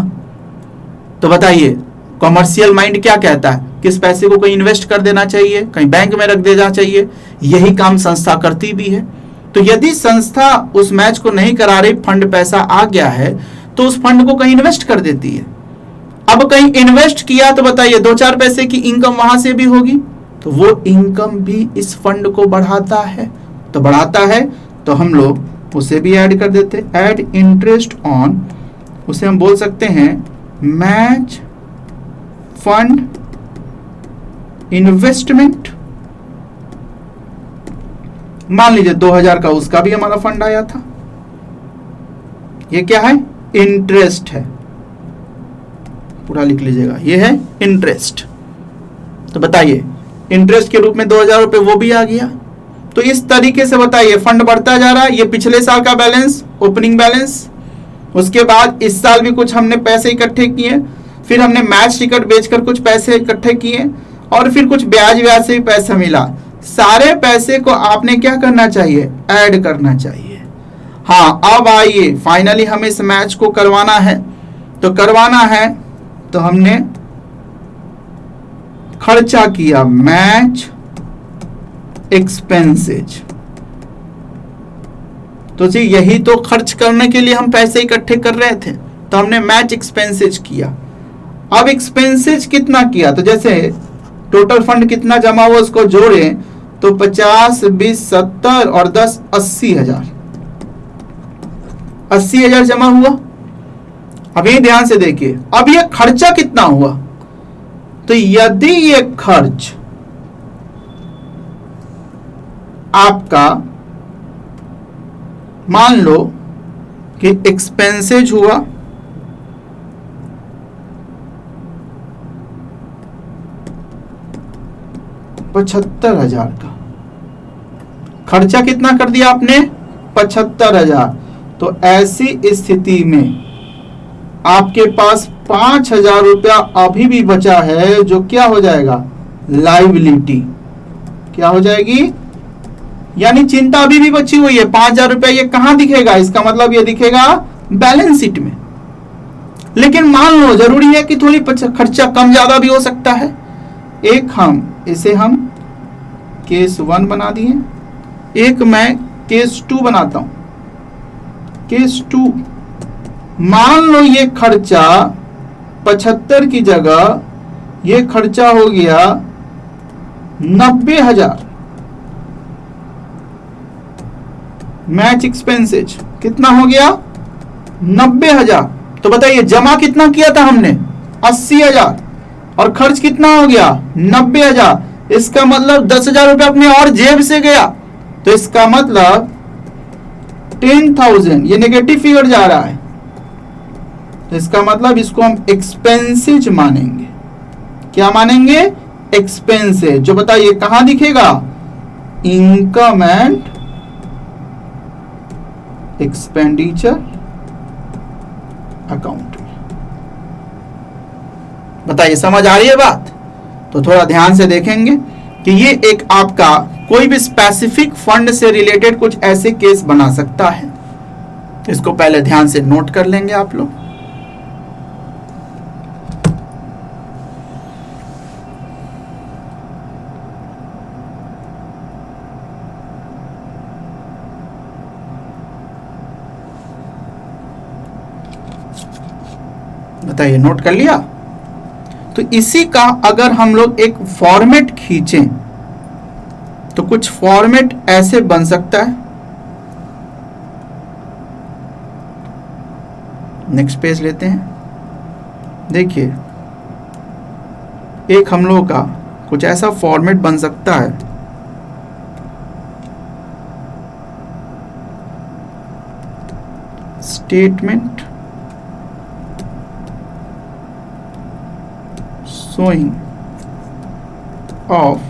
तो बताइए कॉमर्शियल माइंड क्या कहता है, किस पैसे को कहीं इन्वेस्ट कर देना चाहिए, कहीं बैंक में रख देना चाहिए। यही काम संस्था करती भी है। तो यदि संस्था उस मैच को नहीं करा रही, फंड पैसा आ गया है, तो उस फंड को कहीं इन्वेस्ट कर देती है। अब कहीं इन्वेस्ट किया तो बताइए 2-4 पैसे की इनकम वहां से भी होगी, तो वो इनकम भी इस फंड को बढ़ाता है। तो बढ़ाता है तो हम लोग उसे भी ऐड कर देते, ऐड इंटरेस्ट ऑन, उसे हम बोल सकते हैं मैच फंड इन्वेस्टमेंट। मान लीजिए 2,000 का उसका भी हमारा फंड आया था। ये क्या है? इंटरेस्ट है, पूरा लिख लीजिएगा, ये है इंटरेस्ट। तो बताइए इंटरेस्ट के रूप में 2,000 रुपए वो भी आ गया। तो इस तरीके से बताइए फंड बढ़ता जा रहा है। ये पिछले साल का बैलेंस, ओपनिंग बैलेंस, उसके बाद इस साल भी कुछ हमने पैसे इकट्ठे किए, फिर हमने मैच टिकट बेचकर कुछ पैसे इकट्ठे किए, और फिर कुछ ब्याज व्याज से भी पैसा मिला। सारे पैसे को आपने क्या करना चाहिए, ऐड करना चाहिए। हाँ, अब आइए फाइनली हमें इस मैच को करवाना है। तो करवाना है तो हमने खर्चा किया, मैच एक्सपेंसेज। तो जी यही तो खर्च करने के लिए हम पैसे इकट्ठे कर रहे थे, तो हमने मैच एक्सपेंसेज किया। अब एक्सपेंसेज कितना किया, तो जैसे टोटल फंड कितना जमा हुआ उसको जोड़े तो 50, 20, 70 और 10, 80,000। 80,000 जमा हुआ। अभी ध्यान से देखिए, अब ये खर्चा कितना हुआ, तो यदि ये खर्च आपका मान लो कि एक्सपेंसेज हुआ 75,000 का, खर्चा कितना कर दिया आपने, 75,000। तो ऐसी स्थिति में आपके पास 5,000 रुपया अभी भी बचा है, जो क्या हो जाएगा, लाइबिलिटी। क्या हो जाएगी, यानी चिंता अभी भी बची हुई है। 5,000 रुपया ये कहां दिखेगा, इसका मतलब ये दिखेगा बैलेंस शीट में। लेकिन मान लो जरूरी है कि थोड़ी खर्चा कम ज्यादा भी हो सकता है। एक इसे हम केस 1 बना दिए, एक मैं केस 2 बनाता हूं। केस 2, मान लो ये खर्चा 75 की जगह ये खर्चा हो गया 90,000। मैच एक्सपेंसेज कितना हो गया, 90,000। तो बताइए जमा कितना किया था हमने, 80,000, और खर्च कितना हो गया, 90,000। इसका मतलब 10,000 रुपये अपने और जेब से गया। तो इसका मतलब 10,000, ये नेगेटिव फिगर जा रहा है। तो इसका मतलब इसको हम एक्सपेंसेज मानेंगे। क्या मानेंगे, एक्सपेंसेज। जो बताइए कहां दिखेगा, इनकम एंड एक्सपेंडिचर अकाउंट में। बताइए समझ आ रही है बात। तो थोड़ा ध्यान से देखेंगे कि ये एक आपका कोई भी स्पेसिफिक फंड से रिलेटेड कुछ ऐसे केस बना सकता है। इसको पहले ध्यान से नोट कर लेंगे आप लोग। बताइए नोट कर लिया। तो इसी का अगर हम लोग एक फॉर्मेट खींचें तो कुछ फॉर्मेट ऐसे बन सकता है। नेक्स्ट पेज लेते हैं। देखिए एक हम लोगों का कुछ ऐसा फॉर्मेट बन सकता है, स्टेटमेंट शोइंग ऑफ,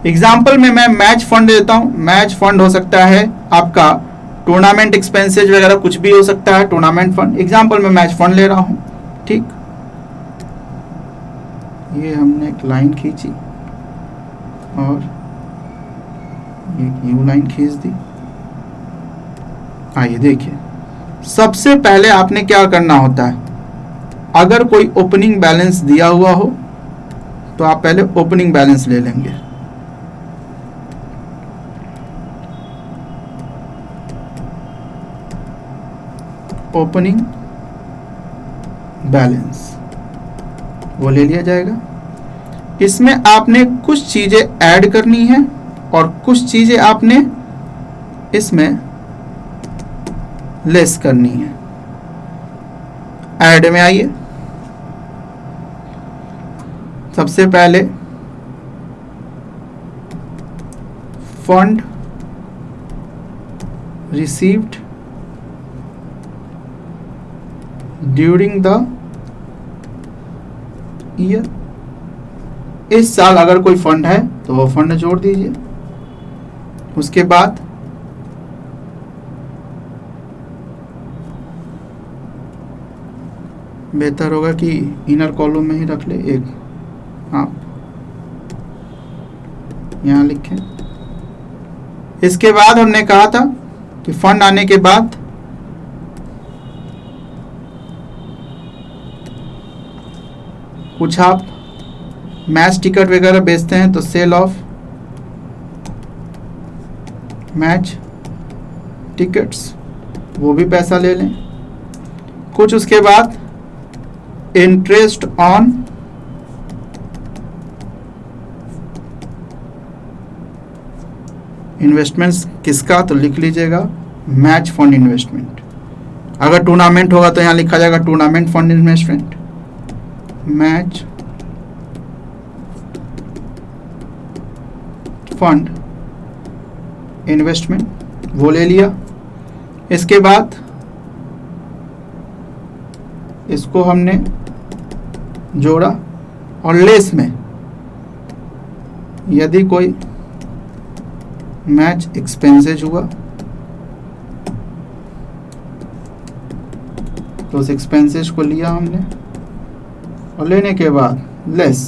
एग्जाम्पल में मैं मैच फंड देता हूं। मैच फंड हो सकता है आपका टूर्नामेंट एक्सपेंसेज वगैरह कुछ भी हो सकता है, टूर्नामेंट फंड। एग्जाम्पल में मैच फंड ले रहा हूं, ठीक। ये हमने एक लाइन खींची और एक यू लाइन खींच दी। आइए देखिए, सबसे पहले आपने क्या करना होता है, अगर कोई ओपनिंग बैलेंस दिया हुआ हो तो आप पहले ओपनिंग बैलेंस ले लेंगे। ओपनिंग बैलेंस वो ले लिया जाएगा। इसमें आपने कुछ चीजें ऐड करनी है और कुछ चीजें आपने इसमें लेस करनी है। ऐड में आइए, सबसे पहले fund received during the year. इस साल अगर कोई फंड है तो वो फंड जोड़ दीजिए। उसके बाद बेहतर होगा कि इनर कॉलम में ही रख ले एक, आप यहाँ लिखें। इसके बाद हमने कहा था कि फंड आने के बाद कुछ आप मैच टिकट वगैरह बेचते हैं तो सेल ऑफ मैच टिकट्स, वो भी पैसा ले लें। कुछ उसके बाद इंटरेस्ट ऑन इन्वेस्टमेंट्स, किसका, तो लिख लीजिएगा मैच फंड इन्वेस्टमेंट। अगर टूर्नामेंट होगा तो यहाँ लिखा जाएगा tournament fund investment, match fund investment, वो ले लिया। इसके बाद इसको हमने जोड़ा और लेस में यदि कोई मैच एक्सपेंसेज हुआ तो उस एक्सपेंसेज को लिया हमने, और लेने के बाद लेस।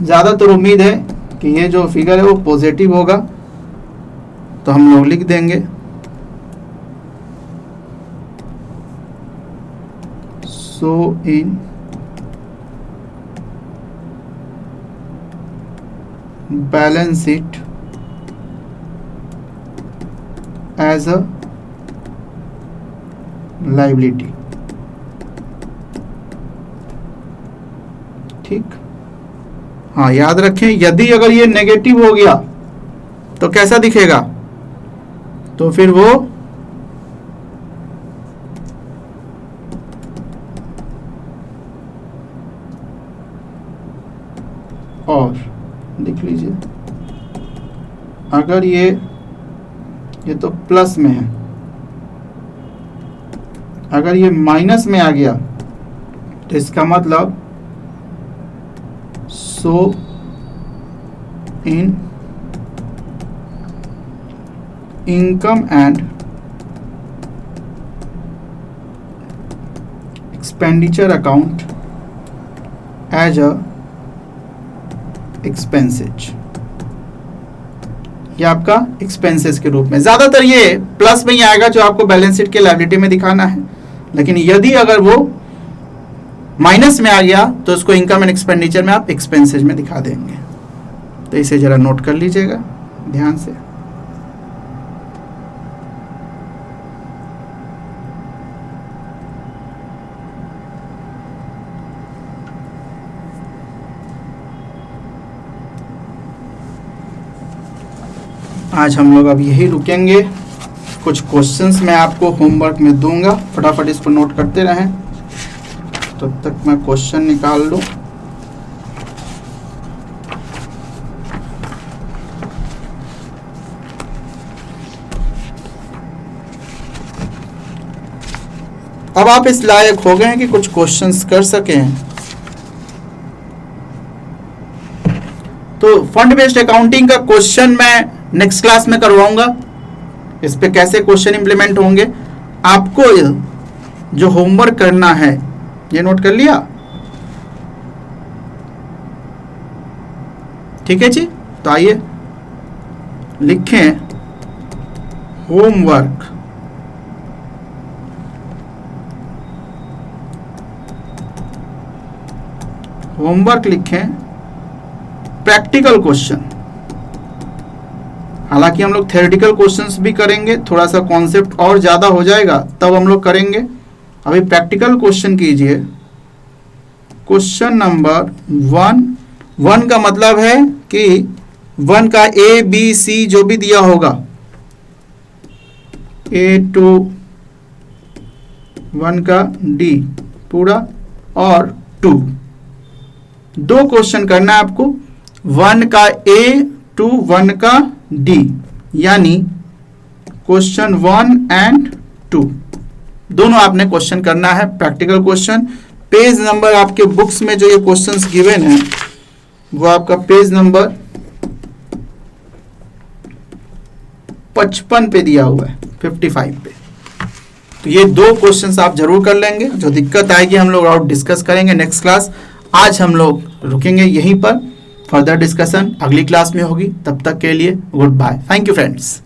ज़्यादातर उम्मीद है कि ये जो फिगर है वो पॉजिटिव होगा, तो हम लोग लिख देंगे so in balance sheet as a liability. ठीक, हाँ याद रखें, यदि अगर ये नेगेटिव हो गया तो कैसा दिखेगा, तो फिर वो और लिख लीजिए, अगर ये तो प्लस में है, अगर ये माइनस में आ गया तो इसका मतलब so in income and expenditure account as a expenses, ये आपका एक्सपेंसेस के रूप में। ज्यादातर ये प्लस में ही आएगा जो आपको बैलेंस शीट के लायबिलिटी में दिखाना है, लेकिन यदि अगर वो माइनस में आ गया तो उसको इनकम एंड एक्सपेंडिचर में आप एक्सपेंसेज में दिखा देंगे। तो इसे जरा नोट कर लीजिएगा ध्यान से। आज हम लोग अब यही रुकेंगे। कुछ क्वेश्चंस मैं आपको होमवर्क में दूंगा, फटाफट इसको नोट करते रहें, तब तक मैं क्वेश्चन निकाल लूं। अब आप इस लायक हो गए हैं कि कुछ क्वेश्चंस कर सकें। तो फंड बेस्ड अकाउंटिंग का क्वेश्चन मैं नेक्स्ट क्लास में करवाऊंगा। इस पे कैसे क्वेश्चन इंप्लीमेंट होंगे, आपको जो होमवर्क करना है ये नोट कर लिया, ठीक है जी। तो आइए लिखें होमवर्क, होमवर्क लिखें प्रैक्टिकल क्वेश्चन। हालांकि हम लोग थ्योरेटिकल क्वेश्चंस भी करेंगे, थोड़ा सा कॉन्सेप्ट और ज्यादा हो जाएगा तब हम लोग करेंगे। अभी प्रैक्टिकल क्वेश्चन कीजिए। क्वेश्चन नंबर 1 का मतलब है कि 1 का ए बी सी जो भी दिया होगा, A to 1 का D पूरा और 2, 2 क्वेश्चन करना है आपको। 1 का A to 1 का D, यानी क्वेश्चन 1 एंड 2 दोनों आपने क्वेश्चन करना है, प्रैक्टिकल क्वेश्चन। पेज नंबर आपके बुक्स में जो ये क्वेश्चंस गिवन है वो आपका पेज नंबर 55 पे दिया हुआ है, 55 पे। तो ये 2 क्वेश्चंस आप जरूर कर लेंगे। जो दिक्कत आएगी हम लोग और डिस्कस करेंगे नेक्स्ट क्लास। आज हम लोग रुकेंगे यहीं पर, फर्दर डिस्कशन अगली क्लास में होगी। तब तक के लिए good bye, thank you friends.